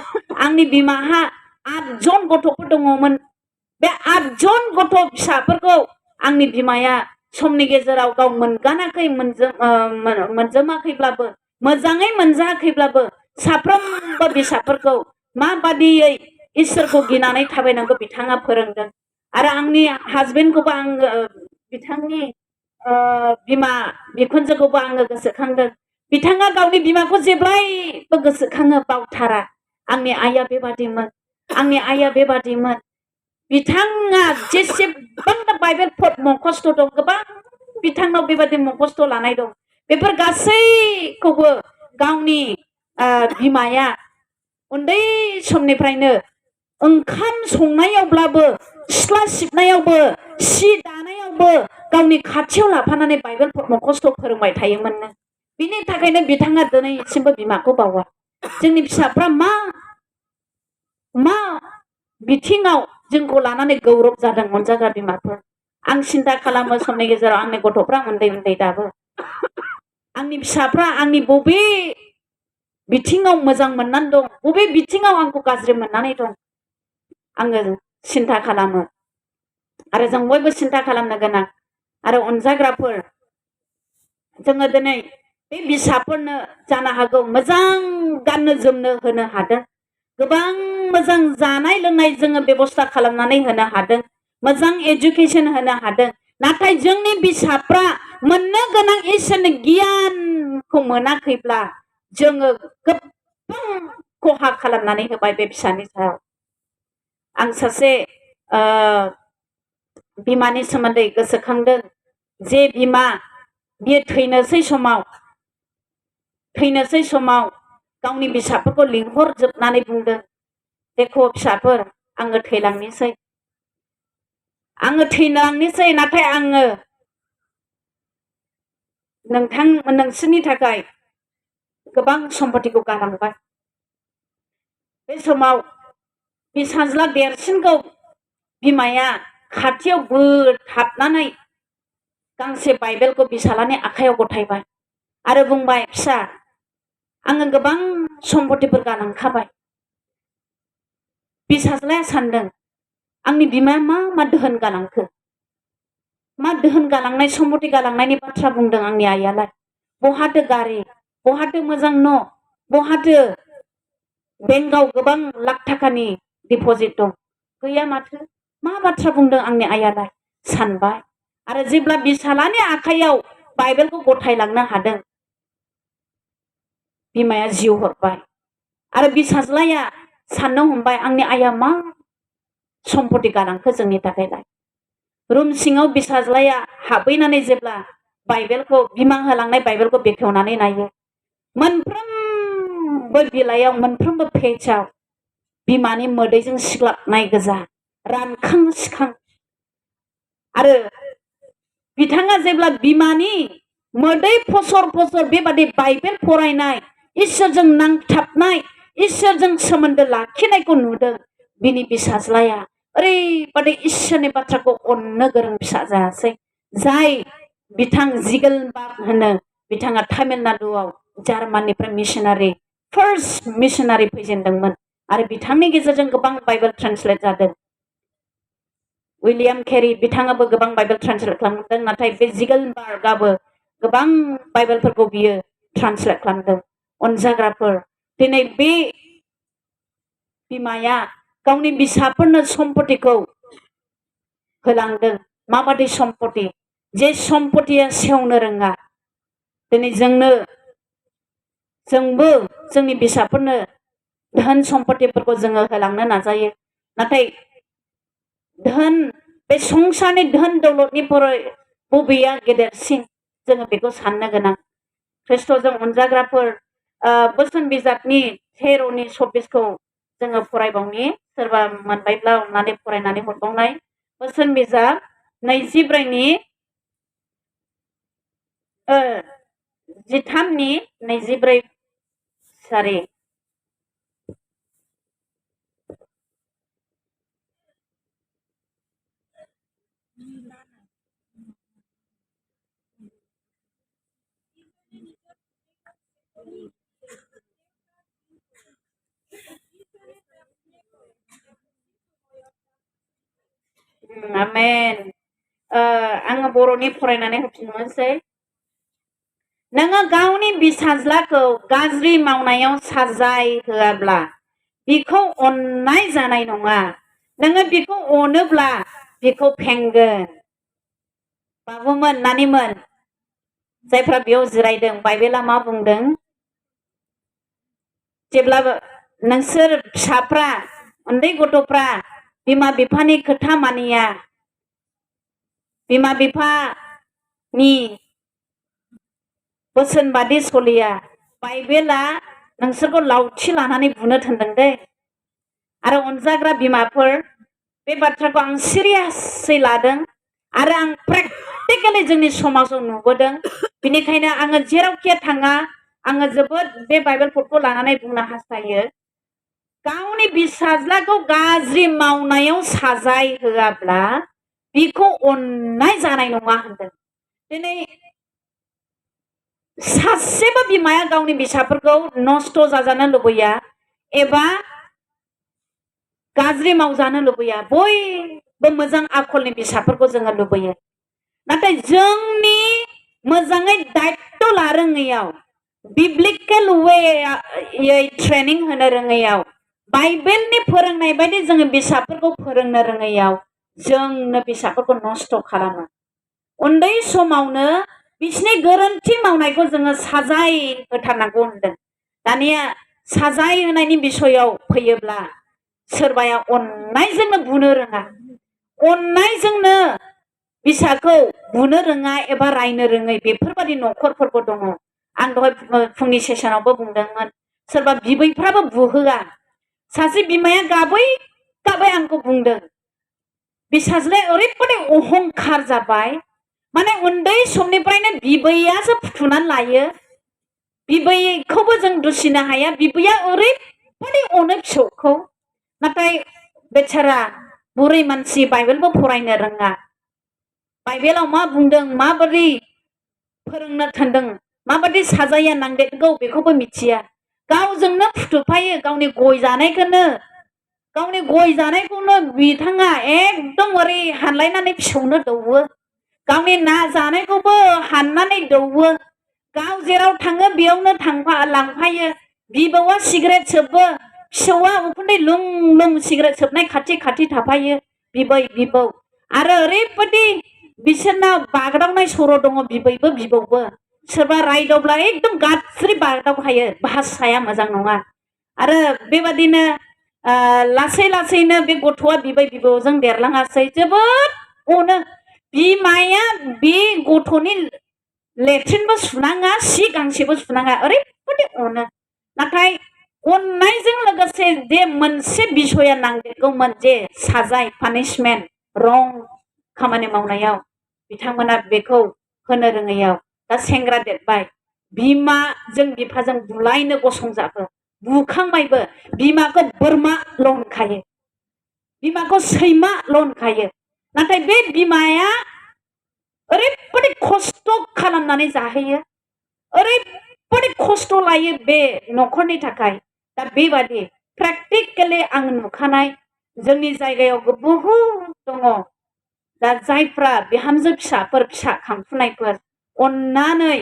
आंनि बिमाहा 8 जन गथ'फोर दङमोन बे 8 जन गथ' फिसाफोरखौ आंनि बिमाया समनि गेजेराव गाव मोनगानाखै मोनजोमाखैब्लाबो मोजाङै मोनजायाखैब्लाबो साफ्रोमबो फिसाफोरखौ माबादियै इसोरखौ गिनानै थाबायनांगौ बिथाङा फोरोंदों आरो आंनि हासबेन्डखौबो आं बिथांनि बिमा बिखुनजोखौबो आङो गोसोखांदों बिथाङा गावनि बिमाखौ जेब्लायबो गोसोखाङो बावथारा आंनि आइया बेबादिमोन आंनि आइया बेबादिमोन बिथाङा जेसेबां बाइबेल मखस्थ' दं गोबां बिथांनाव बेबादि मखस्थ' लानाय दं बेफोर गासैखौबो गावनि बिमाया उन्दै समनिफ्रायनो ओंखाम संनायावब्लाबो सिथ्ला सिबनायावबो सि दानायावबो गावनि खाथियाव लाफानानै बाइबेल मखस्थ' फोरोंबाय थायोमोननो बिनि थाखायनो बिथाङा दिनैसिमबो बिमाखौ बावा जोंनि फिसाफ्रा मा बिथिङाव जोंखौ लानानै गौरब जादों अनजाग्रा बिमाफोर आं सिन्था खालामो समनि गेजेराव आंनि गथ'फ्रा उन्दै उन्दै दाबो आंनि फिसाफ्रा आंनि बबे बिथिङाव मोजां मोननानै दं बबे बिथिङाव आंखौ गाज्रि मोननानै दं आङो सिन्था खालामो आरो जों बयबो सिन्था खालामनो गोनां आरो अनजाग्राफोर जोङो दिनै बे फिसाफोरनो जानो हागौ मोजां गाननो जोमनो होनो हादों गोबां मोजां जानाय लोंनाय जोङो बेबस्था खालामनानै होनो हादों मोजां एजुकेशन होनो हादों नाथाय जोंनि फिसाफ्रा मोननो गोनां इसोरनि गियानखौ मोनाखैब्ला जोङो गोबां खहा खालामनानै होबाय बे फिसानि सायाव आं सासे बिमानि सोमोन्दै गोसोखांदों जे बिमा बियो थैनोसै समाव गावनि फिसाफोरखौ लिंहरजोबनानै बुंदों देखो फिसाफोर आङो थैलांनोसै नाथाय आङो नोंसोरनि थाखाय गोबां सम्पतिखौ गालांबाय बे समाव फिसाज्ला देरसिनखौ बिमाया खाथियाव बोथाबनानै गांसे बाइबेलखौ फिसालानि आखायाव गथायबाय आरो बुंबाय फिसा आङो गोबां सम्पतिफोर गालांखाबाय फिसाज्लाया सानदों आंनि बिमाया मा दोहोन गालांखो मा दोहोन गालांनाय सम्पति गालांनायनि बाथ्रा बुंदों आंनि आइयालाय बहाथो गारि बहाथो मोजां न' बहाथो बेंकआव गोबां लाख थाखानि डिपजिट दं गैया माथो मा बाथ्रा बुंदों आंनि आइयालाय सानबाय आरो जेब्ला फिसालानि आखायाव बाइबेलखौ गथायलांनो हादों बिमाया जिउ हरबाय आरो फिसाज्लाया साननो हमबाय आंनि आइया मा सम्पति गालांखो जोंनि थाखायलाय रुम सिङाव फिसाज्लाया हाबहैनानै जेब्ला बाइबेलखौ बिमा होलांनाय बाइबेलखौ बेखेवनानै नायो मोनफ्रोमबो बिलाइयाव मोनफ्रोमबो पेजाव बिमानि मोदैजों सिग्लाबनाय गोजा रानखां सिखां आरो बिथाङा जेब्ला बिमानि मोदै फसर फसर बेबादि बाइबेल फरायनाय इसोरजों नांथाबनाय इसोरजों सोमोन्दो लाखिनायखौ नुदों बिनि फिसाज्लाया ओरैबादि इसोरनि बाथ्राखौ अननो गोरों फिसा जायासै जाय बिथां जिगेलबार्ग होनो बिथाङा तामिलनाडुआव जार्माननिफ्राय मिशनारि फार्स्ट मिशनारि फैजेनदोंमोन आरो बिथांनि गेजेरजों गोबां बाइबेल ट्रान्सलेट जादों उइलियाम केरि बिथाङाबो गोबां बाइबेल ट्रान्सलेट खालामदों नाथाय बे जिगेलबार्गआबो गोबां बाइबेलफोरखौ बियो ट्रान्सलेट खालामदों अनजाग्राफोर दिनै बे बिमाया गावनि फिसाफोरनो सम्पतिखौ होलांदों माबादि सम्पति जे सम्पतिया सेवनो रोङा दिनै जोंबो जोंनि फिसाफोरनो धोन सम्पतिफोरखौ जोङो होलांनो नाजायो नाथाय धोन बे संसारनि धोन दौलतनिफ्राय बबेया गेदेरसिन जोङो बेखौ साननो गोनां ख्रिस्ट'जों अनजाग्राफोर बोसोन बिजाबनि 13नि 24खौ जोङो फरायबावनि सोरबा मोनबायब्ला अननानै फरायनानै हरबावनाय बोसोन बिजाब 24नि 13नि 24 सारि आमेन आङो बर'नि फरायनानै होफिननोसै नोङो गावनि बिसाज्लाखौ गाज्रि मावनायाव साजाय होआब्ला बिखौ अननाय जानाय नङा नोङो बिखौ अनोब्ला बिखौ फेंगोन बाबुमोन नानिमोन जायफ्रा बेयाव जिरायदों बाइबेला मा बुंदों जेब्लाबो नोंसोर फिसाफ्रा उन्दै गथ'फ्रा बिमा बिफानि खोथा मानिया बिमा बिफानि बोसोन बादि सलिया बाइबेला नोंसोरखौ लावथि लानानै बुनो थिनदों दे आरो अनजाग्रा बिमाफोर बे बाथ्राखौ आं सिरियासै लादों आरो आं प्रेक्टिकेलि जोंनि समाजाव नुबोदों बेनिखायनो आङो जेरावखि थाङा आङो जोबोद बे बाइबेल पदखौ लानानै बुंनो हास्थायो गावनि बिसाज्लाखौ गाज्रि मावनायाव साजाय होआब्ला बिखौ अननाय जानाय नङा होनदों दिनै सासेबो बिमाया गावनि फिसाफोरखौ नस्थ' जाजानो लुबैया एबा गाज्रि मावजानो लुबैया बयबो मोजां आखलनि फिसाफोरखौ जोङो लुबैयो नाथाय जोंनि मोजाङै दायित्व लानो रोङैयाव बिब्लिकेल वे ट्रेनिं होनो रोङैयाव बाइबेलनि फोरोंनाय बायदि जोङो फिसाफोरखौ फोरोंनो रोङैयाव जोंनो फिसाफोरखौ नस्थ' खालामो उन्दै समावनो बिसिनि गोरोन्थि मावनायखौ जोङो साजाय होथारनांगौ होनदों दानिया साजाय होनायनि बिसयाव फैयोब्ला सोरबाया अननायजोंनो बुनो रोङा अननायजोंनो फिसाखौ बुनो रोङा एबा रायनो रोङै बेफोरबायदि नखरफोरबो दङ आं दहाय फुंनि सेसनावबो बुंदोंमोन सोरबा बिबैफ्राबो बुहोआ सासे बिमाया गाबै गाबै आंखौ बुंदों फिसाज्लाया ओरैबायदि अहंखार जाबाय माने उन्दै समनिफ्रायनो बिबैयासो फुथुनानै लायो बिबैखौबो जों दुसिनो हाया बिबैया ओरैबायदि अनो फिसौखौ नाथाय बेचारा बुरै मानसि बाइबेलबो फरायनो रोङा बाइबेलाव मा बुंदों माबोरै फोरोंनो थिनदों माबायदि साजाया नांदेरगौ बेखौबो मिथिया गावजोंनो फुथुफायो गावनि गय जानायखौनो बिथाङा एकदम ओरै हानलायनानै फिसौनो दौवो गावनि ना जानायखौबो हाननानै दौवो गाव जेराव थाङो बेयावनो लांफायो बिबौआ सिगारेट सोबो फिसौआ उखुन्दै लुं लुं सिगारेट सोबनाय खाथि खाथि थाफायो बिबै बिबौ आरो ओरैबायदि बिसोरना बागदावनाय सर' दङ बिबैबो बिबौबो सोरबा रायदावब्ला एकदम गाज्रि बागदावखायो भाषाया मोजां नङा आरो बेबादिनो लासै लासैनो बे गथ'आ बिबै बिबौजों देरलाङासै जोबोद अनो बिमाया बे गथ'नि लेट्रिनबो सुनाङा सि गांसेबो सुनाङा ओरैबायदि अनो नाथाय अननायजों लोगोसे जे मोनसे बिसया नांदेरगौमोन जे साजाय पानिशमेन्ट रं खामानि मावनायाव बिथांमोना बेखौ होनो रोङैयाव दा सेंग्रा देरबाय बिमाजों बिफाजों बुलायनो गसंजाबो बुखांबायबो बिमाखौ बोरमाल' होनखायो बिमाखौ सैमाल' होनखायो नाथाय बे बिमाया ओरैबायदि खस्थ' खालामनानै जाहोयो ओरैबायदि खस्थ' लायो बे नखरनि थाखाय दा बेबादि प्रेक्टिकेलि आं नुखानाय जोंनि जायगायाव बहुद दङ दा जायफ्रा बिहामजो फिसाफोर फिसा खांफुनायफोर अननानै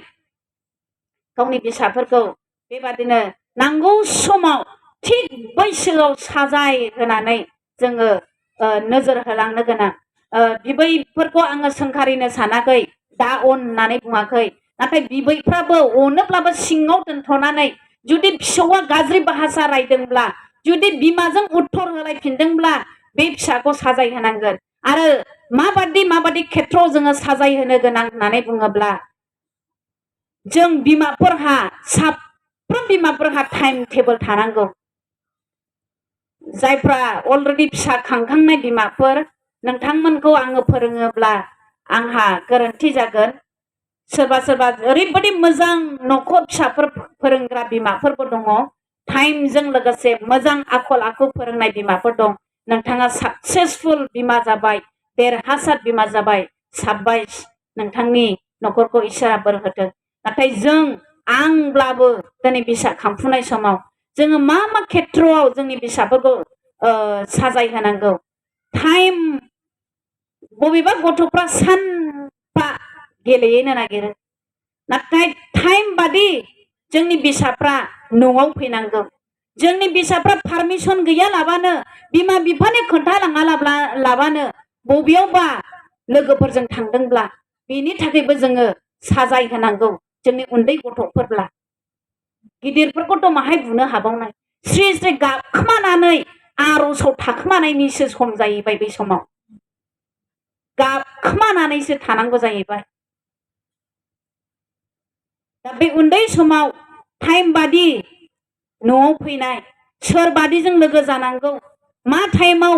गावनि फिसाफोरखौ बेबादिनो नांगौ समाव थिग बैसोआव साजाय होनानै जोङो नोजोर होलांनो गोनां बिबैफोरखौ आङो सोंखारिनो सानाखै दा अन होननानै बुङाखै नाथाय बिबैफ्राबो अनोब्लाबो सिङाव दोनथ'नानै जुदि फिसौआ गाज्रि भाषा रायदोंब्ला जुदि बिमाजों उत्तर होलायफिनदोंब्ला बे फिसाखौ साजाय होनांगोन आरो माबादि खेथ्रआव जोङो साजाय होनो गोनां होननानै बुङोब्ला जों बिमाफोरहा साफ्रोम बिमाफोरहा टाइम टेबोल थानांगौ जायफ्रा अलरेडि फिसा खांखांनाय बिमाफोर नोंथांमोनखौ आङो फोरोङोब्ला आंहा गोरोन्थि जागोन सोरबा सोरबा ओरैबायदि मोजां नखर फिसाफोर फोरोंग्रा बिमाफोरबो दङ टाइमजों लोगोसे मोजां आखल आखु फोरोंनाय बिमाफोर दं नोंथाङा साक्सेसफुल बिमा जाबाय देरहासार बिमा जाबाय साबायस नोंथांनि नखरखौ इसोरा बोर होथों नाथाय आंब्लाबो दिनै फिसा खांफुनाय समाव जोङो मा खेथ्रआव जोंनि फिसाफोरखौ साजाय होनांगौ टाइम बबेबा गथ'फ्रा सानफा गेलेनो नागिरो नाथाय टाइम बादि जोंनि बिसाफ्रा न'आव फैनांगौ जोंनि बिसाफ्रा पारमिसन गैयालाबानो बिमा बिफानि खोन्थालाङा लाबानो बबेयावबा लोगोफोरजों थांदोंब्ला बेनि थाखायबो जोङो साजाय होनांगौ जोंनि उन्दै गथ'फोरब्ला गिदिरफोरखौथ' माहाय बुनो हाबावनाय स्रि स्रि गाबखोमानानै आर'जाव थाखोमानायनिसो सम जाहैबाय बे समाव गाबखोमानानैसो थानांगौ जाहैबाय दा बे उन्दै समाव टाइम बादि न'आव फैनाय सोर बादिजों लोगो जानांगौ मा टाइमाव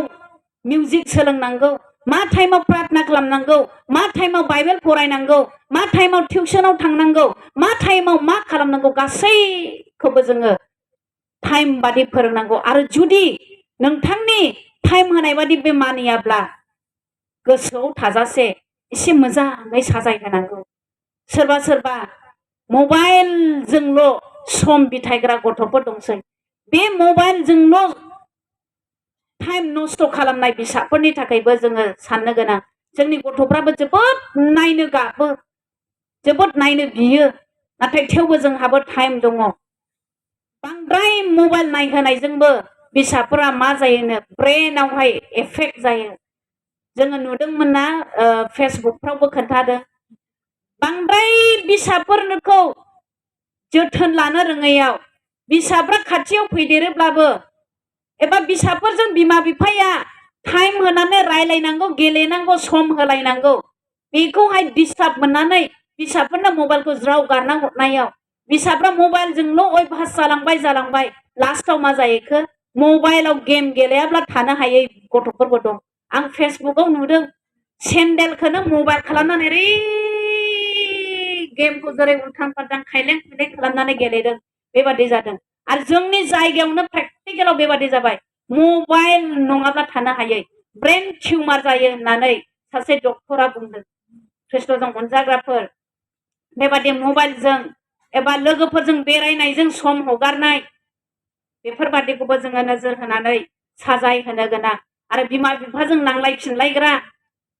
मिउजिक सोलोंनांगौ मा टाइमाव प्रार्थना खालामनांगौ मा टाइमाव बाइबेल फरायनांगौ मा टाइमाव टिउसनाव थांनांगौ मा टाइमाव मा खालामनांगौ गासैखौबो जोङो टाइम बादि फोरोंनांगौ आरो जुदि नोंथांनि टाइम होनाय बादि बे मानियाब्ला गोसोआव थाजासे एसे मोजाङै साजाय होनांगौ सोरबा सोरबा मबाइलजोंल' सम बिथायग्रा गथ'फोर दंसै बे मबाइलजोंल' टाइम नस्ट खालामनाय बिसाफोरनि थाखायबो जोङो साननो गोनां जोंनि गथ'फ्राबो जोबोद नायनो गाबो जोबोद नायनो बियो नाथाय थेवबो जोंहाबो टाइम दङ बांद्राय मबाइल नायहोनायजोंबो बिसाफोरा मा जायोनो ब्रेनावहाय एफेक्ट जायो जोङो नुदोंमोन ना फेसबुकफ्रावबो खोन्थादों बांद्राय बिसाफोरखौ जोथोन लानो रोङैयाव बिसाफ्रा खाथियाव फैदेरोब्लाबो एबा बिसाफोरजों बिमा बिफाया टाइम होनानै रायलायनांगौ गेलेनांगौ सम होलायनांगौ बेखौहाय डिस्टार्ब मोननानै बिसाफोरनो मबाइलखौ ज्राव गारना हरनायाव बिसाफ्रा मबाइलजोंल' अयभास जालांबाय लास्टाव मा जाहैखो मबाइलाव गेम गेलेयाब्ला थानो हायै गथ'फोरबो दं आं फेसबुकाव नुदों सेन्देलखौनो मबाइल खालामनानै ओरै गेमखौ जेरै उल्थां फाल्थां खायलें खुइलें खालामनानै गेलेदों बेबादि जादों आरो जोंनि जायगायावनो प्रेक्टिकेलाव बेबादि जाबाय मबाइल नङाब्ला थानो हायै ब्रेन टिउमार जायो होननानै सासे डक्टरा बुंदों ख्रिस्ट'जों अनजाग्राफोर बेबादि मबाइलजों एबा लोगोफोरजों बेरायनायजों सम हगारनाय बेफोरबादिखौबो जोङो नोजोर होनानै साजाय होनो गोनां आरो बिमा बिफाजों नांलाय खिनलायग्रा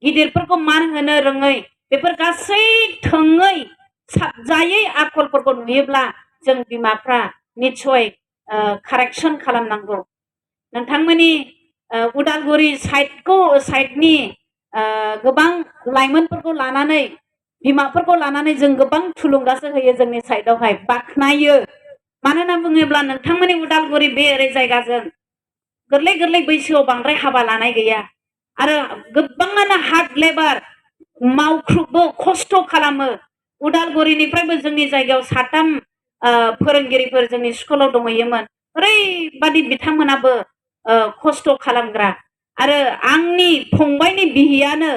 गिदिरफोरखौ मान होनो रोङै बेफोर गासै थोङै साबजायै आखलफोरखौ नुयोब्ला जों बिमाफ्रा निस्सय कारेक्सन खालामनांगौ नोंथांमोननि उदालगुरि साइडनि गोबां लाइमोनफोरखौ लानानै बिमाफोरखौ लानानै जों गोबां थुलुंगासो होयो जोंनि साइडआवहाय बाख्नायो मानो होनना बुङोब्ला नोंथांमोननि उदालगुरि बे ओरै जायगाजों गोरलै गोरलै बैसोआव बांद्राय हाबा लानाय गैया आरो गोबाङानो हार्ड लेबार मावख्रुबो खस्थ' खालामो उदालगुरिनिफ्रायबो जोंनि जायगायाव साथाम फोरोंगिरिफोर जोंनि स्कुलाव दंहैयोमोन ओरैबादि बिथांमोनाबो खस्थ' खालामग्रा आरो आंनि फंबायनि बिहियानो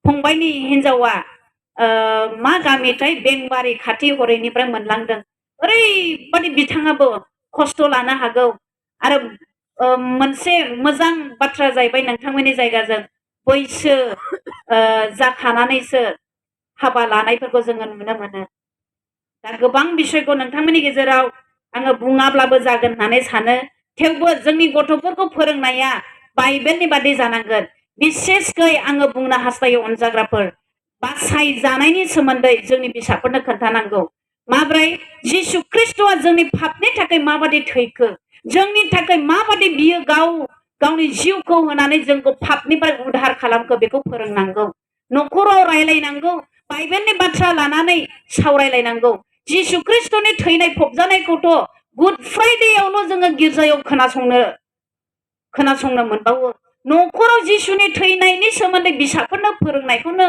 फंबायनि हिनजावा मा गामिथाय बेंबारि खाथि हरैनिफ्राय मोनलांदों ओरैबादि बिथाङाबो खस्थ' लानो हागौ आरो मोनसे मोजां बाथ्रा जाहैबाय नोंथांमोननि जायगाजों बैसो जाखानानैसो हाबा लानायफोरखौ जोङो नुनो मोनो दा गोबां बिसयखौ नोंथांमोननि गेजेराव आङो बुङाब्लाबो जागोन होननानै सानो थेवबो जोंनि गथ'फोरखौ फोरोंनाया बाइबेलनि बादि जानांगोन बिसेसकै आङो बुंनो हास्थायो अनजाग्राफोर बासायजानायनि सोमोन्दै जोंनि बिसाफोरनो खोन्थानांगौ माब्रै जिसु ख्रिस्ट'आ जोंनि पापनि थाखाय माबादि थैखो जोंनि थाखाय माबादि बियो गावनि जिउखौ होनानै जोंखौ पापनिफ्राय उद्धार खालामखो बेखौ फोरोंनांगौ न'खराव रायलायनांगौ बाइबेलनि बाथ्रा लानानै सावरायलायनांगौ जिसु ख्रिस्ट'नि थैनाय फबजानायखौथ' गुड फ्राइडेयावल' जोङो गिर्जायाव खोनासंनो मोनबावो न'खराव जिसुनि थैनायनि सोमोन्दै बिसाफोरनो फोरोंनायखौनो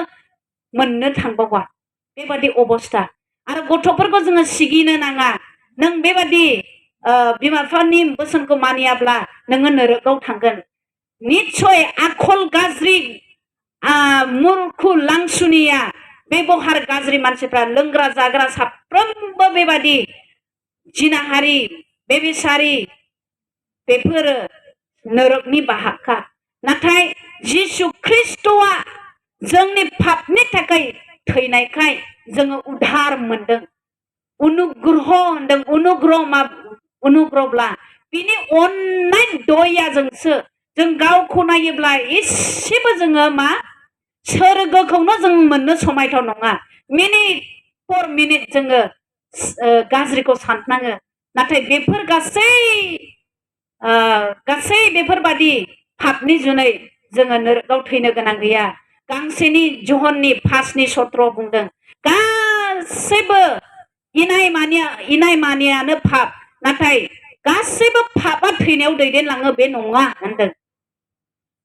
मोननो थांबावा बेबादि अबस्था आरो गथ'फोरखौ जोङो सिगिनो नाङा नों बेबादि बिमा बिफानि बोसोनखौ मानियाब्ला नोङो नरकआव थांगोन निस्सय आखल गाज्रि मुर्खु लांसुनिया बेबहार गाज्रि मानसिफ्रा लोंग्रा जाग्रा साफ्रोमबो बेबादि जिनाहारि बेबिसारि बेफोरो नरकनि बाहागखा नाथाय जिसु ख्रिस्ट'आ जोंनि पापनि थाखाय थैनायखाय जोङो उद्धार मोनदों अनुग्रह होनदों अनुग्रहब्ला बिनि अननाय दयाजोंसो जों गावखौ नायोब्ला एसेबो जोङो मा सोरगोखौनो जों मोननो समायथाव नङा मिनिट फर मिनिट जोङो गाज्रिखौ साननाङो नाथाय बेफोर गासै बेफोरबादि पापनि जुनै जोङो नरकआव थैनो गोनां गैया गांसेनि जहननि 5:17 बुंदों गासैबो इनाय मानियानो पाप नाथाय गासैबो पापआ थैनायाव दैदेनलाङो बे नङा होनदों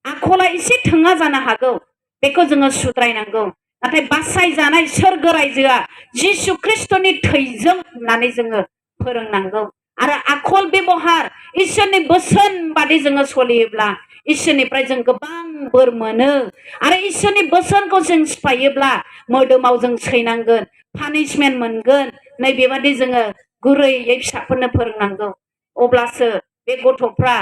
आखला एसे थोङा जानो हागौ बेखौ जोङो सुद्रायनांगौ नाथाय बासायजानाय सोरगो रायजोआ जिसु ख्रिस्टनि थैजों होननानै जोङो फोरोंनांगौ आरो आखल बेबहार इसोरनि बोसोन बादि जोङो सलियोब्ला इसोरनिफ्राय जों गोबां बोर मोनो आरो इसोरनि बोसोनखौ जों सिफायोब्ला मोदोमाव जों सैनांगोन पानिशमेन्ट मोनगोन नै बेबादि जोङो गुरैयै फिसाफोरनो फोरोंनांगौ अब्लासो बे गथ'फ्रा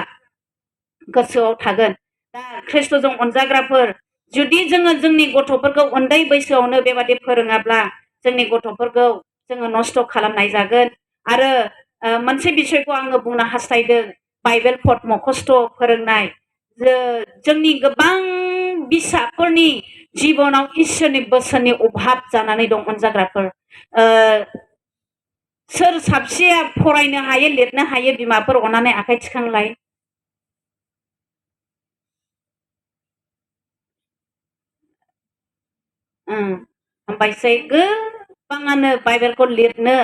गोसोआव थागोन दा ख्रिस्टजों अनजाग्राफोर जुदि जोङो जोंनि गथ'फोरखौ उन्दै बैसोआवनो बेबादि फोरोङाब्ला जोंनि गथ'फोरखौ जोङो नस्थ' खालामनाय जागोन आरो मोनसे बिषयखौ आङो बुंनो हास्थायदों बाइबेल पद मखस्थ' फोरोंनाय जोंनि गोबां बिसाफोरनि जिबनाव इसोरनि बोसोननि अभाब जानानै दं अनजाग्राफोर सोर साबसेया फरायनो हायो लिरनो हायो बिमाफोर अननानै आखाइ थिखांलाय हामबायसै गोबाङानो बाइबेलखौ लिरनो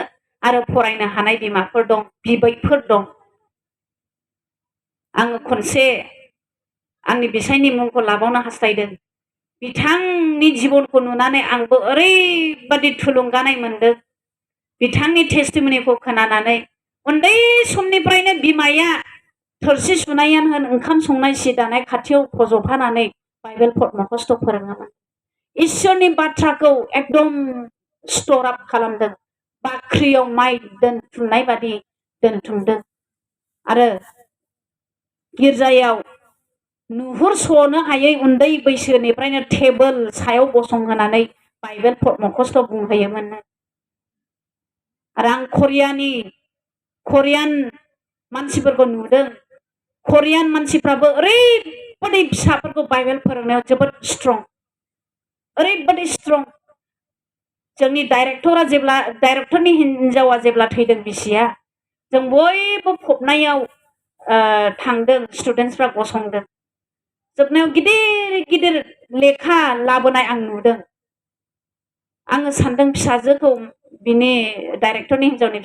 आरो फरायनो हानाय बिमाफोर दं बिबैफोर दं आङो खनसे आंनि बिसायनि मुंखौ लाबावनो हास्थायदों बिथांनि जिबनखौ नुनानै आंबो ओरैबादि थुलुंगानाय मोनदों बिथांनि टेस्टिमनिखौ खोनानानै उन्दै समनिफ्रायनो बिमाया थोरसि सुनायानो होन ओंखाम संनाय सि दानाय खाथियाव फज'फानानै बाइबेल पद मखस्थ' फोरोङोमोन इसोरनि बाथ्राखौ एकदम स्टर आप खालामदों बाख्रियाव माइ दोनथुमनाय बादि दोनथुमदों आरो गिर्जायाव नुहुरस'नो हायै उन्दै बैसोनिफ्रायनो टेबोल सायाव गसंहोनानै बाइबेल पद मखस्थ' बुंहोयोमोन आरो आं करियान मानसिफोरखौ नुदों करियान मानसिफ्राबो ओरैबादि फिसाफोरखौ बाइबेल फोरोंनायाव जोबोद स्ट्रं ओरैबादि स्ट्रं जोंनि डाइरेक्टरनि हिनजावा जेब्ला थैदों बिसिया जों बयबो फबनायाव थांदों स्टुडेन्टसफ्रा गसंदों जोबनायाव गिदिर गिदिर लेखा लाबोनाय आं नुदों आङो सानदों फिसाजोखौ बिनि डाइरेक्टरनि हिनजावनि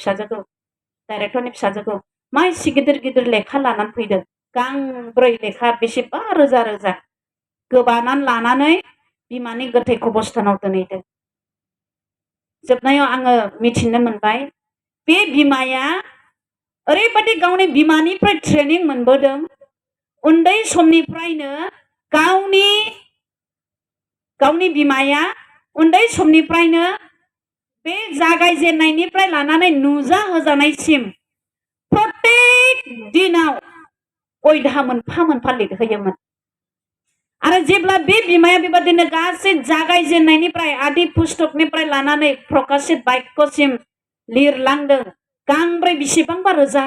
फिसाजोखौ मा एसे गिदिर गिदिर लेखा लानानै फैदों गांब्रै लेखा बेसेबा रोजा रोजा गोबानानै लानानै बिमानि गोथै खबस्थानाव दोनहैदों जोबनायाव आङो मिथिनो मोनबाय बे बिमाया ओरैबादि गावनि बिमानिफ्राय ट्रेनिं मोनबोदों उन्दै समनिफ्रायनो गावनि बिमाया उन्दै समनिफ्रायनो बे जागायजेननायनिफ्राय लानानै नुजा होजानायसिम प्रत्येक दिनाव अयधा मोनफा मोनफा लिरहोयोमोन आरो जेब्ला बे बिमाया बेबादिनो गासै जागायजेननायनिफ्राय आदि पुस्तकनिफ्राय लानानै प्रकाशित बाक्यसिम लिरलांदों गांब्रै बेसेबांबा रोजा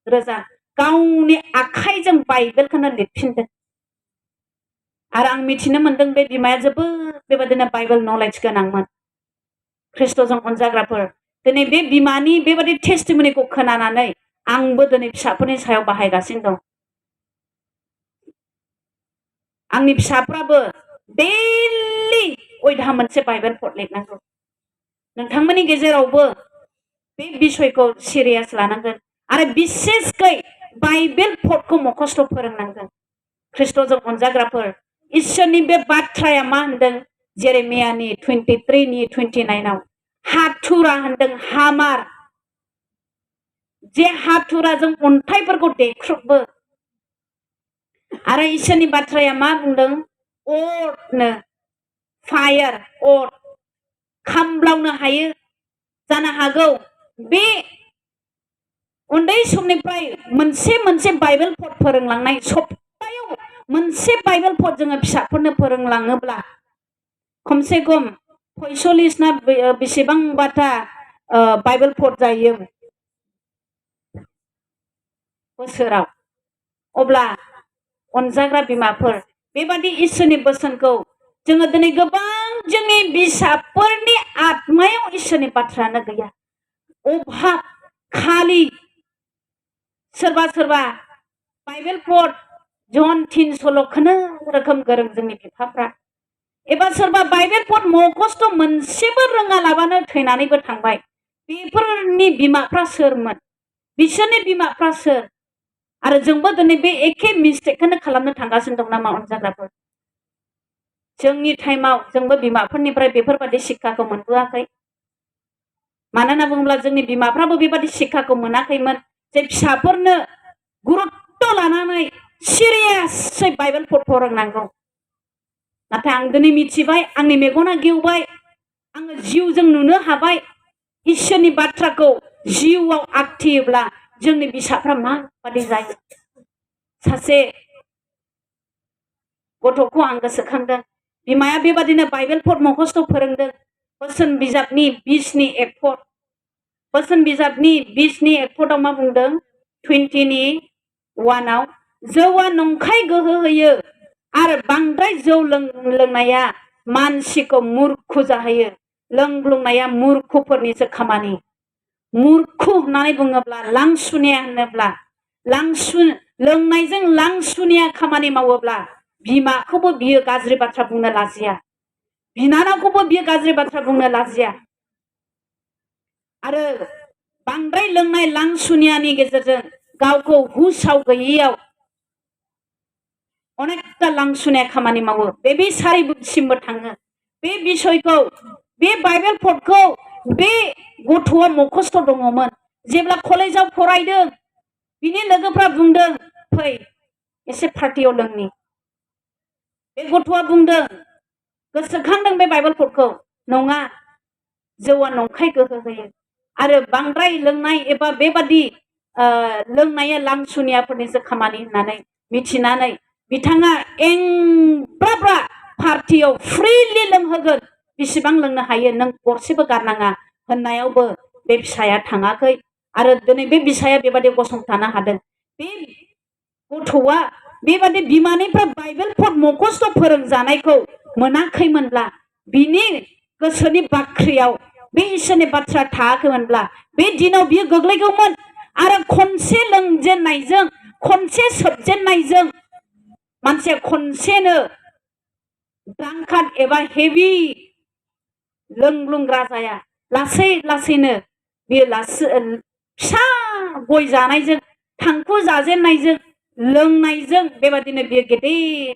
रोजा गावनि आखाइजों बाइबेलखौनो लिरफिनदों आरो आं मिथिनो मोनदों बे बिमाया जोबोद बेबादिनो बाइबेल नलेज गोनांमोन ख्रिस्टजों अनजाग्राफोर दिनै बे बिमानि बेबादि टेस्टिमनिखौ खोनानानै आंबो दिनै फिसाफोरनि सायाव बाहायगासिनो दं आंनि फिसाफ्राबो डेलि अयधा मोनसे बाइबेल पद लिरनांगौ नोंथांमोननि गेजेरावबो बे बिसयखौ सिरियास लानांगोन आरो बिसेसकै बाइबेल पदखौ मखस्थ' फोरोंनांगोन ख्रिस्टजों अनजाग्राफोर इसोरनि बे बाथ्राया मा होनदों जेरेमियानि 23नि 29आव हाथुरा होनदों हामार जे हाथुराजों अन्थाइफोरखौ देख्रुबो आरो इसोरनि बाथ्राया मा बुंदों अरनो फायार अर खामब्लावनो हायो जानो हागौ बे उन्दै समनिफ्राय मोनसे मोनसे बाइबेल पद फोरोंलांनाय सप्तायाव मोनसे बाइबेल पद जोङो फिसाफोरनो फोरोंलाङोब्ला खमसे खम 45 ना बेसेबांबाथा बाइबेल पद जायो बोसोराव अब्ला अनजाग्रा बिमाफोर बेबादि इसोरनि बोसोनखौ जोङो दिनै गोबां जोंनि बिसाफोरनि आत्मायाव इसोरनि बाथ्रायानो गैया अभाब खालि सोरबा सोरबा बाइबेल पद जन 3 सल' रोखोम गोरों जोंनि बिफाफ्रा एबा सोरबा बाइबेल पद मखस्थ' मोनसेबो रोङा लाबानो थैनानैबो थांबाय बेफोरनि बिमाफ्रा सोरमोन बिसोरनि बिमाफ्रा सोर आरो जोंबो दिनै बे एखे मिस्टेकखौनो खालामनो थांगासिनो दं नामा अनजाग्राफोर जोंनि टाइमाव जोंबो बिमाफोरनिफ्राय बेफोरबायदि शिक्षाखौ मोनबोआखै मानो होनना बुङोब्ला जोंनि बिमाफ्राबो बेबायदि शिक्षाखौ मोनाखैमोन जे फिसाफोरनो गुरुत्त लानानै सिरियासै बाइबेल पद फोरोंनांगौ नाथाय आं दिनै मिथिबाय आंनि मेगना गेवबाय आङो जिउजों नुनो हाबाय इसोरनि बाथ्राखौ जिउआव आखियोब्ला जोंनि बिसाफ्रा माबादि जायो सासे गथ'खौ आं गोसोखांदों बिमाया बेबादिनो बाइबेल पद मखस्थ' फोरोंदों बोसोन बिजाबनि 20नि 1 पद बोसोन बिजाबनि 20नि 1 पदआव मा बुंदों 20नि 1आव जौआ नंखाय गोहो होयो आरो बांद्राय जौ लोंनाया मानसिखौ मूर्ख जाहोयो लोंग्लुंनाया मूर्खफोरनिसो खामानि मूर्ख होननानै बुङोब्ला लांसुनिया होनोब्ला लोंनायजों लांसुनिया खामानि मावोब्ला बिमाखौबो बियो गाज्रि बाथ्रा बुंनो लाजिया बिनानावखौबो बियो गाज्रि बाथ्रा बुंनो लाजिया आरो बांद्राय लोंनाय लांसुनियानि गेजेरजों गावखौ हुसाव गैयैयाव अनेकथा लांसुनिया खामानि मावो बे सारिसिमबो थाङो बे बिसयखौ बे बाइबेल पदखौ बे गथ'आ मखस्थ' दङमोन जेब्ला कलेजाव फरायदों बिनि लोगोफ्रा बुंदों फै एसे पार्टियाव लोंनि बे गथ'आ बुंदों गोसोखांदों बे बाइबेल पदखौ नङा जौआ नंखाय गोहो होयो आरो बांद्राय लोंनाय एबा बेबादि लोंनाया लांसुनियाफोरनिसो खामानि होननानै मिथिनानै बिथाङा एंब्रा पार्टियाव फ्रिलि लोंहोगोन बेसेबां लोंनो हायो नों गरसेबो गारनाङा होननायावबो बे फिसाया थाङाखै आरो दिनै बे फिसाया बेबादि गसंथानो हादों बे गथ'आ बेबादि बिमानिफ्राय बाइबेल पद मखस्थ' फोरोंजानायखौ मोनाखैमोनब्ला बिनि गोसोनि बाख्रियाव बे इसोरनि बाथ्रा थायाखैमोनब्ला बे दिनाव बियो गोग्लैगौमोन आरो खनसे लोंजेननायजों खनसे सोबजेननायजों मानसिया खनसेनो द्रांकार्ड एबा हेभि लोंग्लुंग्रा जाया लासै लासैनो बियो फिसा गय जानायजों थांखु जाजेननायजों लोंनायजों बेबादिनो बियो गेदेर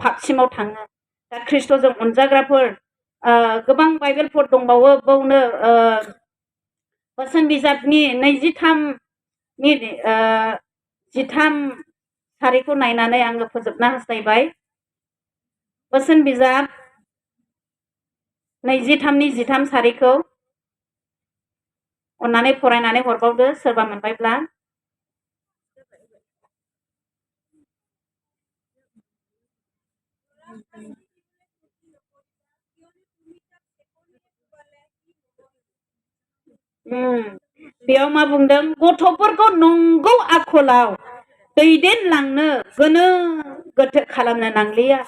फागसिमाव थाङो दा ख्रिस्ट'जों अनजाग्राफोर गोबां बाइबेल पद दंबावो बावनो बोसोन बिजाबनि 23नि 13 सारिखौ नायनानै आङो फोजोबना हास्थायबाय बोसोन बिजाब 23नि 13 सारिखौ अन्नानै फरायनानै हरबावदो सोरबा मोनबायब्ला बेयाव मा बुंदों गथ'फोरखौ नंगौ आखलाव दैदेनलांनो गोनो गोथो खालामनो नांलिया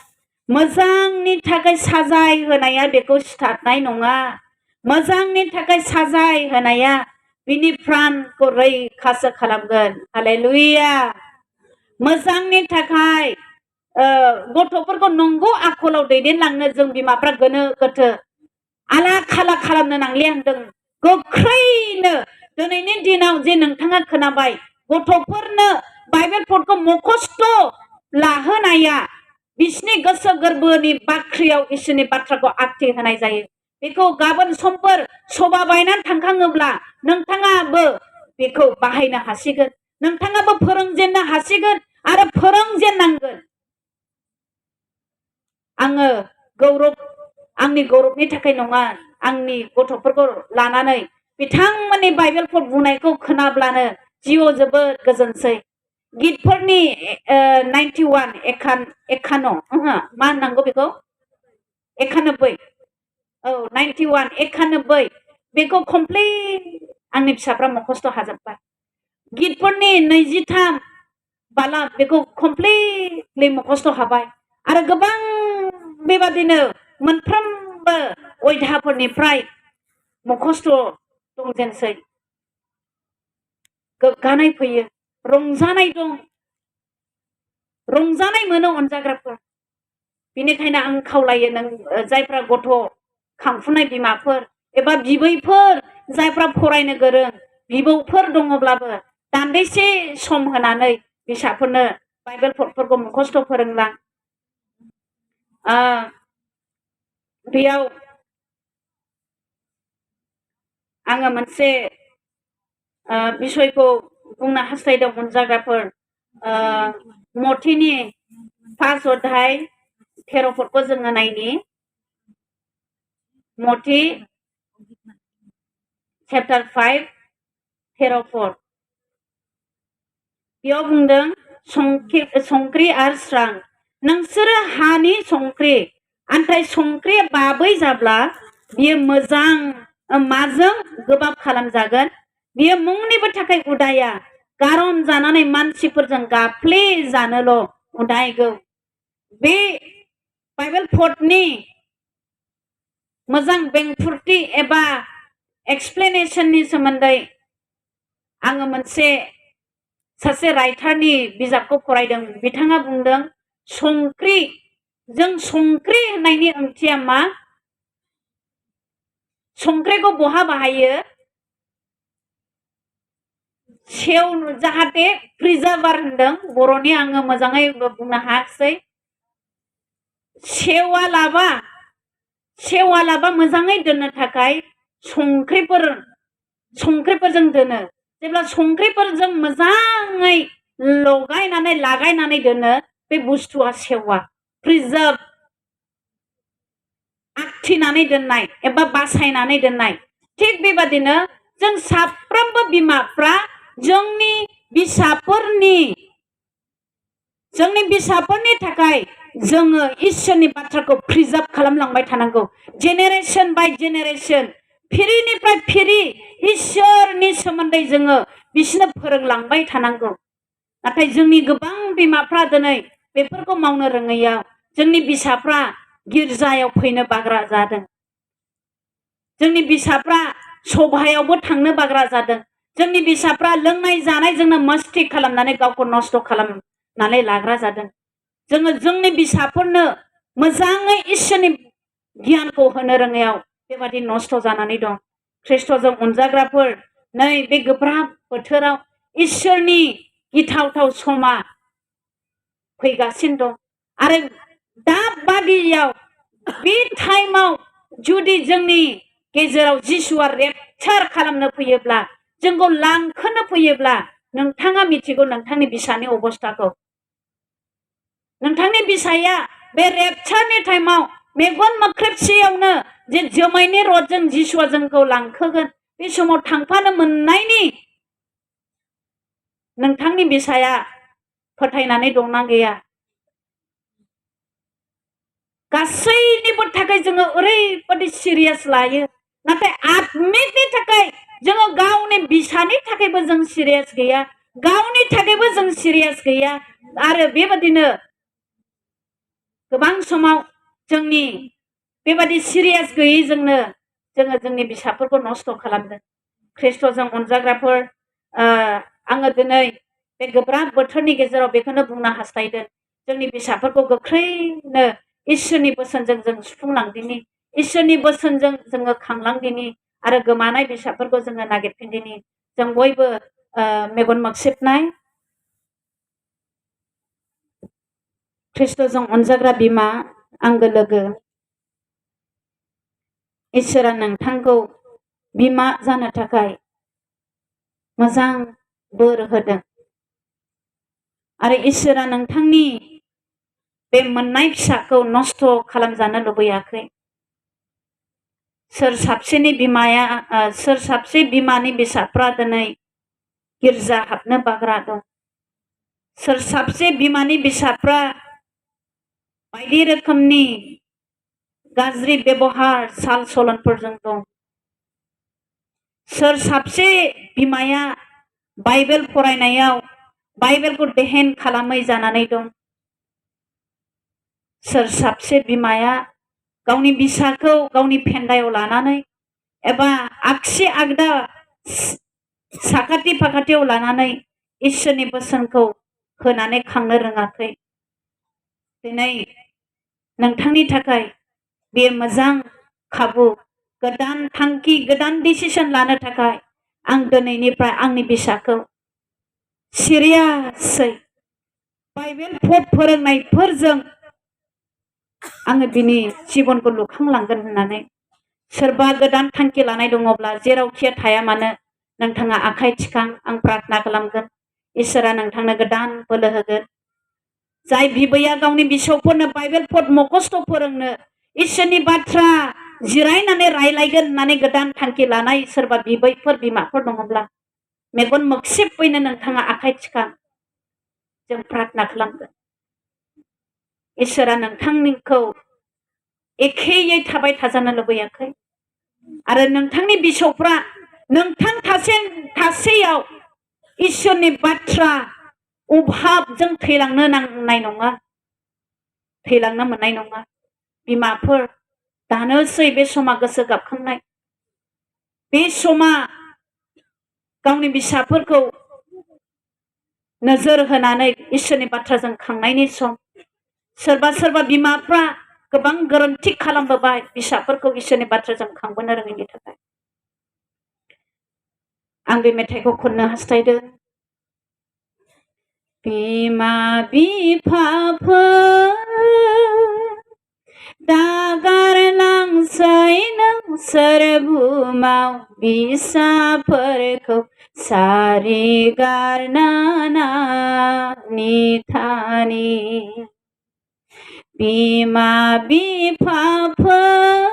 मोजांनि थाखाय साजाय होनाया बेखौ सिथारनाय नङा मोजांनि थाखाय साजाय होनाया बिनि प्राणखौ रैखासो खालामगोन हालेलुया मोजांनि थाखाय गथ'फोरखौ नंगौ आखलाव दैदेनलांनो जों बिमाफ्रा गोनो गोथो आला खाला खालामनो नांलिया होनदों गोख्रैनो दिनैनि दिनाव जे नोंथाङा खोनाबाय गथ'फोरनो बाइबेल पदखौ मखस्थ' लाहोनाया बिसिनि गोसो गोरबोनि बाख्रियाव इसोरनि बाथ्राखौ आखि होनाय जायो बेखौ गाबोन समफोर सभा बायनानै थांखाङोब्ला नोंथाङाबो बेखौ बाहायनो हासिगोन नोंथाङाबो फोरोंजेननो हासिगोन आरो फोरोंजेननांगोन आङो आंनि गौरबनि थाखाय नङा आंनि गथ'फोरखौ लानानै बिथांमोननि बाइबेल पद बुंनायखौ खोनाब्लानो जिउआव जोबोद गोजोनसै गितफोरनि 91 मा होननांगौ बेखौ 91 औ 91 बेखौ कमप्लिट आंनि फिसाफ्रा मखस्थ' हाजोब्बाय गितफोरनि 23 बाला बेखौ कमप्लिटलि मखस्थ' हाबाय आरो गोबां बेबादिनो मोनफ्रोमबो अयदाफोरनिफ्राय मखस्थ' दंजेनसै गोग्गानाय फैयो रंजानाय दं रंजानाय मोनो अनजाग्राफोर बेनिखायनो आं खावलायो नों जायफ्रा गथ' खांफुनाय बिमाफोर एबा बिबैफोर जायफ्रा फरायनो गोरों बिबौफोर दङब्लाबो दान्दिसे सम होनानै फिसाफोरनो बाइबेल पदफोरखौ मुखस्थ' फोरोंलां बेयाव आङो मोनसे बिसयखौ बुंनो हास्थायदों अनजाग्राफोर मथिनि 5 अध्याय 13 पदखौ जोङो नायनि मथि चैप्टार 5 13 पद बेयाव बुंदों संख्रि आरो स्रां नोंसोरो हानि संख्रि आन्थाय संख्रि बाबै जाब्ला बियो मोजां माजों गोबाब खालामजागोन बियो मुंनिबो थाखाय उदाया गारन जानानै मानसिफोरजों गाफ्ले जानोल' उदायगौ बे बाइबेल पदनि मोजां बेंफुरथि एबा एक्सप्लेनेशननि सोमोन्दै आङो मोनसे सासे राइटारनि बिजाबखौ फरायदों बिथाङा बुंदों संख्रि जों संख्रि होननायनि ओंथिया मा संख्रिखौ बहा बाहायो सेव जाहाथे प्रिजार्भार होनदों बर'नि आङो मोजाङै बुंनो हायाखै सेवालाबा मोजाङै दोननो थाखाय संख्रिफोरजों दोनो जेब्ला संख्रिफोरजों मोजाङै लागायनानै दोनो बे बुस्थुआ सेवा प्रिजार्भ आखिनानै दोननाय एबा बासायनानै दोननाय थिग बेबादिनो जों साफ्रोमबो बिमाफ्रा जोंनि बिसाफोरनि थाखाय जोङो इसोरनि बाथ्राखौ प्रिजार्भ खालामलांबाय थानांगौ जेनेरेशन बाय जेनेरेशन फिरिनिफ्राय फिरि इसोरनि सोमोन्दै जोङो बिसोरनो फोरोंलांबाय थानांगौ नाथाय जोंनि गोबां बिमाफ्रा दिनै बेफोरखौ मावनो रोङैयाव जोंनि बिसाफ्रा गिर्जायाव फैनो बाग्रा जादों जोंनि बिसाफ्रा सभायावबो थांनो बाग्रा जादों जोंनि बिसाफ्रा लोंनाय जानायजोंनो मस्ति खालामनानै गावखौ नस्थ' खालामनानै लाग्रा जादों जोङो जोंनि बिसाफोरनो मोजाङै इसोरनि गियानखौ होनो रोङैयाव बेबादि नस्थ' जानानै दं ख्रिस्ट'जों अनजाग्राफोर नै बे गोब्राब बोथोराव इसोरनि गिथावथाव समा फैगासिनो दं आरो दा बादियाव बे टाइमाव जुदि जोंनि गेजेराव जिसुआ रेपचार खालामनो फैयोब्ला जोंखौ लांखोनो फैयोब्ला नोंथाङा मिथिगौ नोंथांनि बिसानि अबस्थाखौ नोंथांनि बिसाया बे रेपचारनि टाइमाव मेगन मोख्रेबसेयावनो जे जोमैनि रथजों जिसुआ जोंखौ लांखोगोन बे समाव थांफानो मोननायनि नोंथांनि बिसाया फोथायनानै दंना गैया गासैनिबो थाखाय जोङो ओरैबादि सिरियास लायो नाथाय आत्मिकनि थाखाय जोङो गावनि बिसानि थाखायबो जों सिरियास गैया गावनि थाखायबो जों सिरियास गैया आरो बेबादिनो गोबां समाव जोंनि बेबादि सिरियास गैयैजोंनो जोङो जोंनि बिसाफोरखौ नस्थ' खालामदों ख्रिस्ट'जों अनजाग्राफोर आङो दिनै बे गोब्राब बोथोरनि गेजेराव बेखौनो बुंनो हास्थायदों जोंनि बिसाफोरखौ गोख्रैनो इसोरनि बोसोनजों जों सुफुंलांदिनि इसोरनि बोसोनजों जोङो खांलांदिनि आरो गोमानाय बिसाफोरखौ जोङो नागिरफिनदिनि जों बयबो मेगन मोख्रेबनाय ख्रिस्ट'जों अनजाग्रा बिमा आंगो लोगो इसोरा नोंथांखौ बिमा जानो थाखाय मोजां बोर होदों आरो इसोरा नोंथांनि बे मोननाय फिसाखौ नस्थ' खालामजानो लुबैयाखै सोर साबसे बिमानि बिसाफ्रा दिनै गिर्जा हाबनो बाग्रा दं सोर साबसे बिमानि बिसाफ्रा बायदि रोखोमनि गाज्रि बेबहार साल सलनफोरजों दं सोर साबसे बिमाया बाइबेल फरायनायाव बाइबेलखौ देहेन खालामै जानानै दं सोर साबसे बिमाया गावनि बिसाखौ गावनि फेन्दायाव लानानै एबा आगसि आगदा साखाथि फाखाथियाव लानानै इसोरनि बोसोनखौ होनानै खांनो रोङाखै। दिनै नोंथांनि थाखाय बे मोजां खाबु, गोदान थांखि, गोदान डिसिसन लानो थाखाय आं दिनैनिफ्राय आंनि बिसाखौ सिरियासै बाइबेल फोरोंनायफोरजों आङो बिनि जिबनखौ लुखांलांगोन होननानै सोरबा गोदान थांखि लानाय दङब्ला जेरावखि थाया मानो नोंथाङा आखाइ थिखां, आं प्रार्थना खालामगोन। इसोरा नोंथांनो गोदान बोलो होगोन। जाय बिबैया गावनि बिसौफोरनो बाइबेल मखस्थ' फोरोंनो इसोरनि बाथ्रा जिरायनानै रायलायगोन होननानै गोदान थांखि लानाय सोरबा बिबैफोर बिमाफोर दङब्ला मेगन मोगसिबैनो नोंथाङा आखाइ थिखां, जों प्रार्थना खालामगोन। इसोरा नोंथांनिखौ एखेयै थाबाय थाजानो लुबैयाखै आरो नोंथांनि बिसौफ्रा नोंथां थासेयाव इसोरनि बाथ्रा अभाबजों थैलांनो नांनाय नङा, थैलांनो मोननाय नङा। बिमाफोर दानोसै बे समा गोसो गाबखांनाय, बे समा गावनि बिसाफोरखौ नोजोर होनानै इसोरनि बाथ्राजों खांनायनि सम। सोरबा बिमाफ्रा गोबां गोरोन्थि खालामबोबाय बिसाफोरखौ इसोरनि बाथ्राजों खांबोनो रोङैनि थाखाय। आं बे मेथाइखौ खननो हास्थायदों। बिमा बिफाफोर दागारलांसै नोंसोर बुहुमाव बिसाफोरखौ सारि गारनानै थानि। बिमा बिफाफोर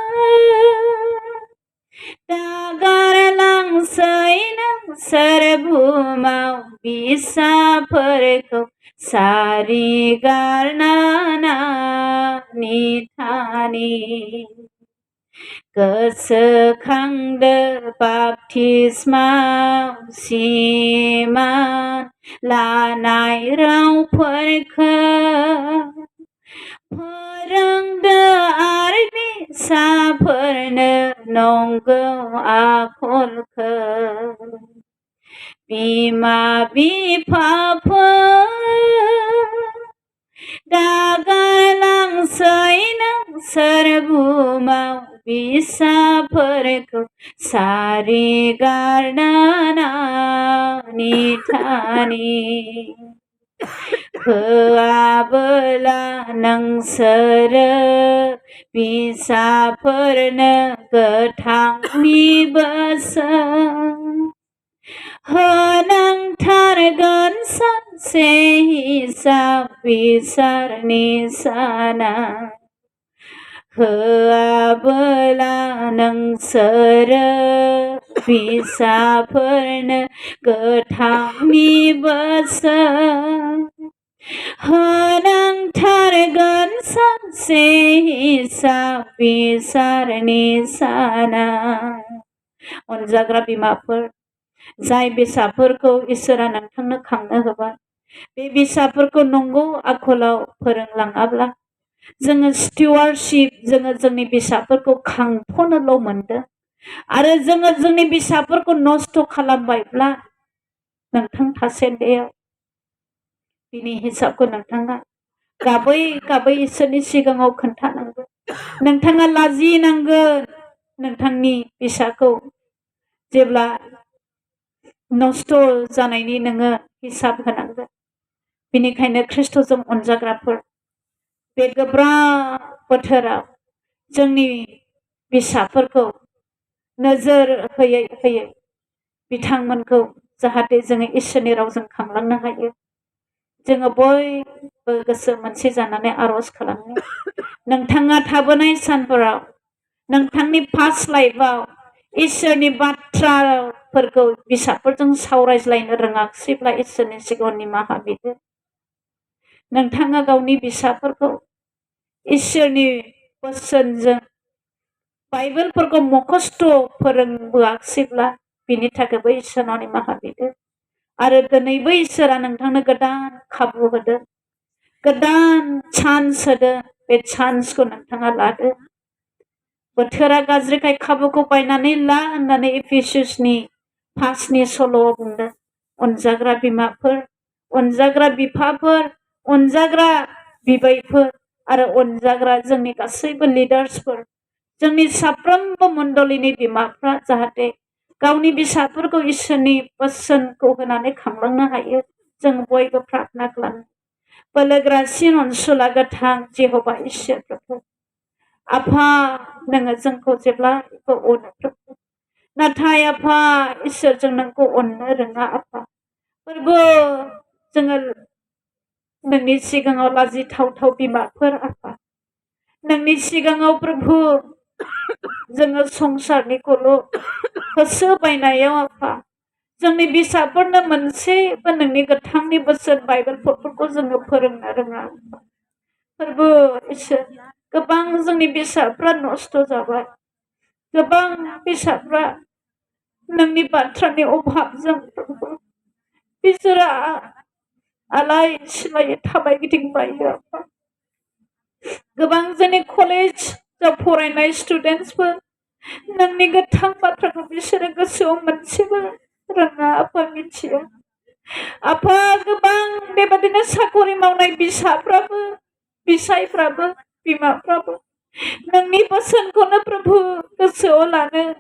दागारलांसै नोंसोर बुहुमाव बिसाफोरखौ सारि गारनानै थानि। गोसोखांदो बाप्तिस्माव सिमान लानाय रावफोरखौ, फोरोंदो आरो बिसाफोरनो नंगौ आखलखौ। बिमा बिफाफोर दागारलांसै नोंसोर बुहुमाव बिसाफोरखौ सारि गारनानै थानि। होआबोला नोंसोरो बिसाफोरनो गोथांनि बोसोन होनांथारगोन सानसे हिसाब बिसारनि साना। होआबोला नोंसोरो बिसाफोरनो गोथांनि बोसोन होनांथारगोन सानसे हिसाब बिसारनि साना। अनजाग्रा बिमाफोर, जाय बिसाफोरखौ इसोरा नोंथांनो खांनो होबाय, बे बिसाफोरखौ नंगौ आखलाव फोरोंलाङाब्ला जोङो स्टिवारशिप, जोङो जोंनि बिसाफोरखौ खांथ'नोल' मोनदों आरो जोङो जोंनि बिसाफोरखौ नस्थ' खालामबायब्ला नोंथां थासेयाव बिनि हिसाबखौ नोंथाङा गाबै गाबै इसोरनि सिगाङाव खोन्थानांगोन। नोंथाङा लाजिनांगोन नोंथांनि बिसाखौ जेब्ला नस्थ' जानायनि नोङो हिसाब होनांगोन। बेनिखायनो ख्रिस्ट'जों अनजाग्राफोर, बे गोब्राब बोथोराव जोंनि बिसाफोरखौ नोजोर होयै होयै बिथांमोनखौ जाहाथे जोङो इसोरनि रावजों खांलांनो हायो, जोङो बयबो गोसो मोनसे जानानै आर'ज खालामो। नोंथाङा थाबोनाय सानफोराव नोंथांनि पास्ट लाइफआव इसोरनि बाथ्राफोरखौ बिसाफोरजों सावरायज्लायनो रोङाखिसैब्ला इसोरनि सिगाङाव निमाहा बिदो। नोंथाङा गावनि बिसाफोरखौ इसोरनि बोसोनजों बाइबेलफोरखौ मखस्थ' फोरोंबोआखिसैब्ला बिनि थाखायबो इसोरनाव निमाहा बिदो। आरो दिनैबो इसोरा नोंथांनो गोदान खाबु होदों, गोदान चान्स होदों। बे चान्सखौ नोंथाङा लादो बोथोरा गाज्रिखाय खाबुखौ बायनानै ला होननानै एफिसियासनि 5नि सल'आव बुंदों अनजाग्रा बिमाफोर अनजाग्रा बिफाफोर अनजाग्रा बिबैफोर आरो अनजाग्रा जोंनि गासैबो लिडार्सफोर जोंनि साफ्रोमबो मण्डलिनि बिमाफ्रा जाहाथे गावनि फिसाफोरखौ इसोरनि बोसोनखौ होनानै खांलांनो हायो जों बयबो प्रार्थना खालामो बोलोग्रासिन अनसुला गोथां जेहोवा इसोर प्रभु आफा नोङो जोंखौ जेब्लाबो अनो प्रभु नाथाय आफा इसोर जों नोंखौ अननो रोङा आफा प्रभु जोङो नोंनि सिगाङाव लाजिथावथाव बिमाफोर आफा नोंनि सिगाङाव प्रभु जोङो संसारनिखौल' होसो बायनायाव आफा जोंनि बिसाफोरनो मोनसेबो नोंनि गोथांनि बोसोन बाइबेलफोरखौ जोङो फोरोंनो रोङा प्रभु इसोर गोबां जोंनि बिसाफ्रा नस्थ' जाबाय गोबां बिसाफ्रा नोंनि बाथ्रानि अभाबजों प्रभु बिसोरो आलाय सिलाय थाबायगिदिंबायो आफा गोबां जोंनि कलेजाव फरायनाय स्टुडेन्टसफोर नोंनि गोथां बाथ्राखौ बिसोरो गोसोआव मोनसेबो रोङा आफा मिथिया आफा गोबां बेबादिनो साखरि मावनाय बिसाफ्राबो बिसायफ्राबो बिमाफ्राबो नोंनि बोसोनखौनो प्रभु गोसोआव लानो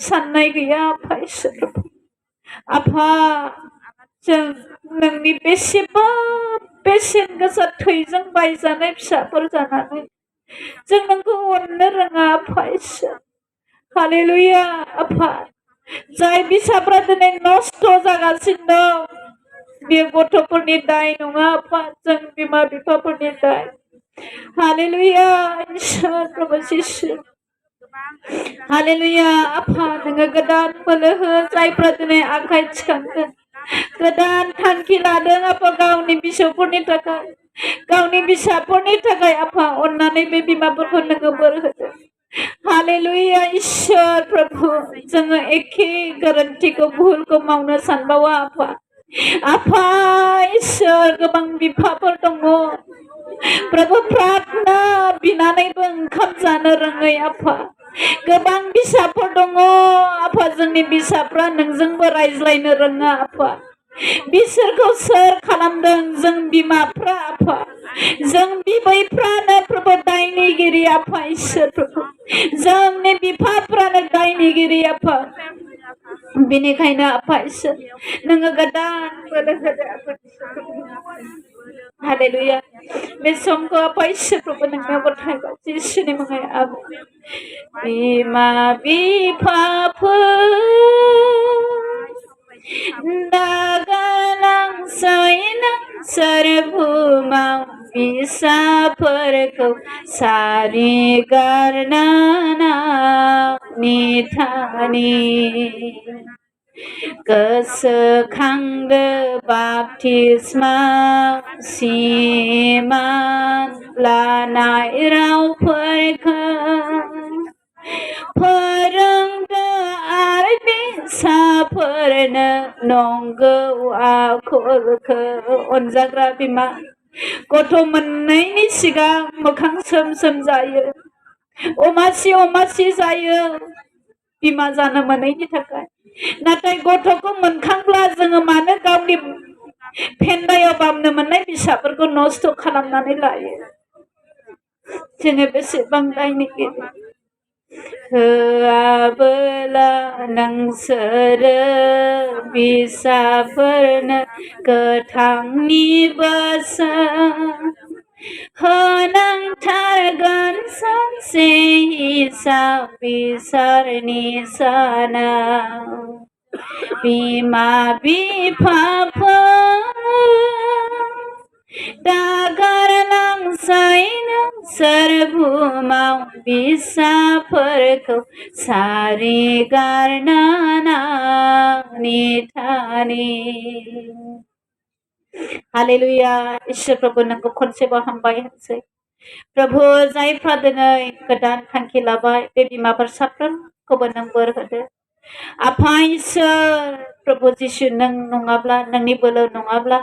साननाय गैया आफा इसोर प्रभु आफा जों नोंनि बेसेबा बेसेन गोसा थैजों बायजानाय फिसाफोर जानानै जों नोंखौ अननो रोङा आफा इसोर हालेलुया आफा जाय बिसाफ्रा दिनै नस्थ' जागासिनो दं बे गथ'फोरनि दाय नङा आफा जों बिमा बिफाफोरनि दाय हालेलुया इसोर प्रभु जिसु हालेलुया आफा नोङो गोदान बोलो हो जायफ्रा दिनै आखाइ थिखांदों गोदान थांखि लादों आफा गावनि बिसौफोरनि थाखाय गावनि बिसाफोरनि थाखाय आफा अननानै बे बिमाफोरखौ नोङो बोर होदो हालेलुया इसोर प्रभु जोङो एखे गोरोन्थिखौ भुलखौ मावनो सानबावा आफा आफा इसोर गोबां बिफाफोर दङ प्रभु प्रार्थना बिनानैबो ओंखाम जानो रोङै आफा गोबां बिसाफोर दङ आफा जोंनि बिसाफ्रा नोंजोंबो रायज्लायनो रोङा आफा बिसोरखौ सोर खालामदों जों बिमाफ्रा आफा जों बिबैफ्रानो प्रभु दायनिगिरि आफा इसोर प्रभु जोंनि बिफाफ्रानो दायनिगिरि आफा बेनिखायनो आफा इसोर नोङो गोदान बोलो होदो आफा हालेलुया बे समखौ आफा इसोर प्रभु नोंनो गथायबाय जिसुनि मुङै आमेन बिमा बिफाफोर दागालांसै नोंसोर बुहुमाव फिसाफोरखौ सारि गारनानै थानि गोसोखांदो बाप्तिस्मा सिमान लानाय रावफोरखौ फोरोंदो आरो फिसाफोरनो नंगौ आखलखौ अनजाग्रा बिमा गथ' मोननायनि सिगां मोखां सोम सोम जायो अमासि जायो बिमा जानो मोनैनि थाखाय नाथाय गथ'खौ मोनखांब्ला जोङो मानो गावनि फेन्दायाव बामनो मोननाय फिसाफोरखौ नस्थ' खालामनानै लायो जोङो बेसेबां दायनिगिरि होआबोला नोंसोरो फिसाफोरनो गोथांनि बोसोन होनांथारगोन सानसे हिसाब बिसोरनि सानाव बिमा बिफाफोर दागारलांसै नोंसोर बुहुमाव फिसाफोरखौ सारि गारनानै थानि हालेलुया इसोर प्रभु नोंखौ खनसेबाव हामबाय होनसै प्रभु जायफ्रा दिनै गोदान थांखि लाबाय बे बिमाफोर साफ्रोमखौबो नों बोर होदो आफा इसोर प्रभु जिसु नों नङाब्ला नोंनि बोलो नङाब्ला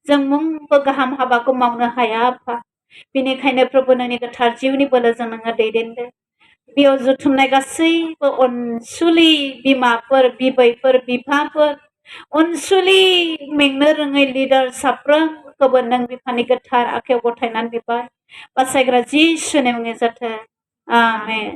जों मुंबो गाहाम हाबाखौ मावनो हाया आफा बेनिखायनो प्रभु नोंनि गोथार जिउनि बोलोजों नोङो दैदेनदो बेयाव जुथुमनाय गासैबो अनसुलि बिमाफोर बिबैफोर बिफाफोर अनसुलि मेंनो रोङै लिडार साफ्रोमखौबो नों बिफानि गोथार आखायाव गथायनानै बिबाय बासायग्रा जिसुनि मुङै जाथों आमेन